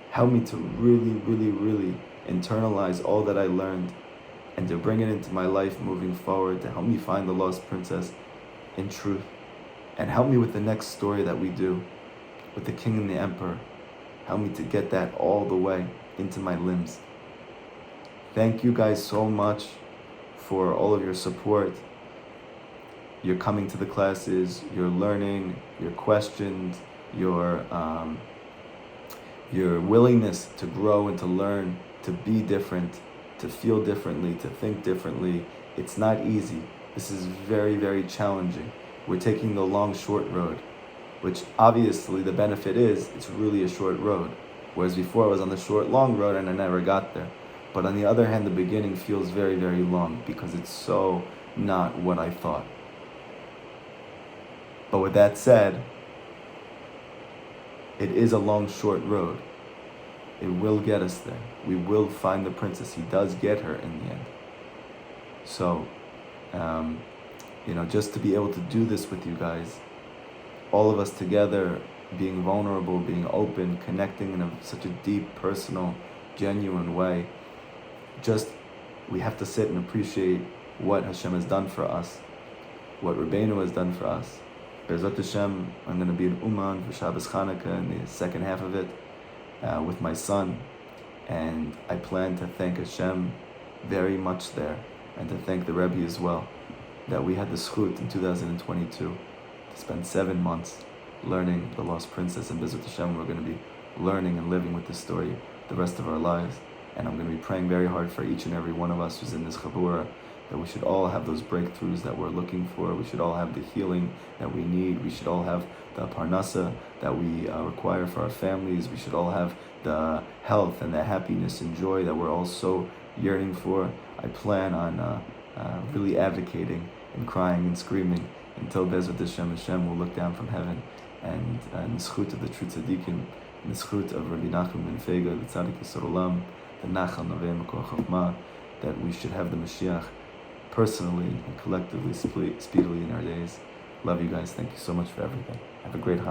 help me to really, really, really internalize all that I learned and to bring it into my life moving forward, to help me find the lost princess in truth. And help me with the next story that we do, with the king and the emperor. Help me to get that all the way into my limbs. Thank you guys so much for all of your support. You're coming to the classes, you're learning, your questions, your willingness to grow and to learn, to be different, to feel differently, to think differently. It's not easy. This is very, very challenging. We're taking the long, short road, which obviously the benefit is it's really a short road. Whereas before I was on the short, long road and I never got there. But on the other hand, the beginning feels very, very long because it's so not what I thought. But with that said, it is a long, short road. It will get us there. We will find the princess. He does get her in the end. So, just to be able to do this with you guys, all of us together, being vulnerable, being open, connecting in such a deep, personal, genuine way, we have to sit and appreciate what Hashem has done for us, what Rabbeinu has done for us. Be'ezrat Hashem, I'm going to be in Uman for Shabbos Chanukah in the second half of it with my son, and I plan to thank Hashem very much there, and to thank the Rebbe as well, that we had the zchut in 2022 to spend 7 months learning the Lost Princess, and Be'ezrat Hashem we're going to be learning and living with this story the rest of our lives. And I'm going to be praying very hard for each and every one of us who's in this chabura, that we should all have those breakthroughs that we're looking for. We should all have the healing that we need. We should all have the parnasa that we require for our families. We should all have the health and the happiness and joy that we're all so yearning for. I plan on really advocating and crying and screaming until Be'ezrat Hashem will look down from heaven, and in the zchut of the true tzaddikim, in the zchut of Rabbi Nachum ben Fega, the tzaddik yisod olam, the Nachal Novei Makor Chokmah, that we should have the Mashiach personally and collectively, speedily in our days. Love you guys. Thank you so much for everything. Have a great Hanukkah.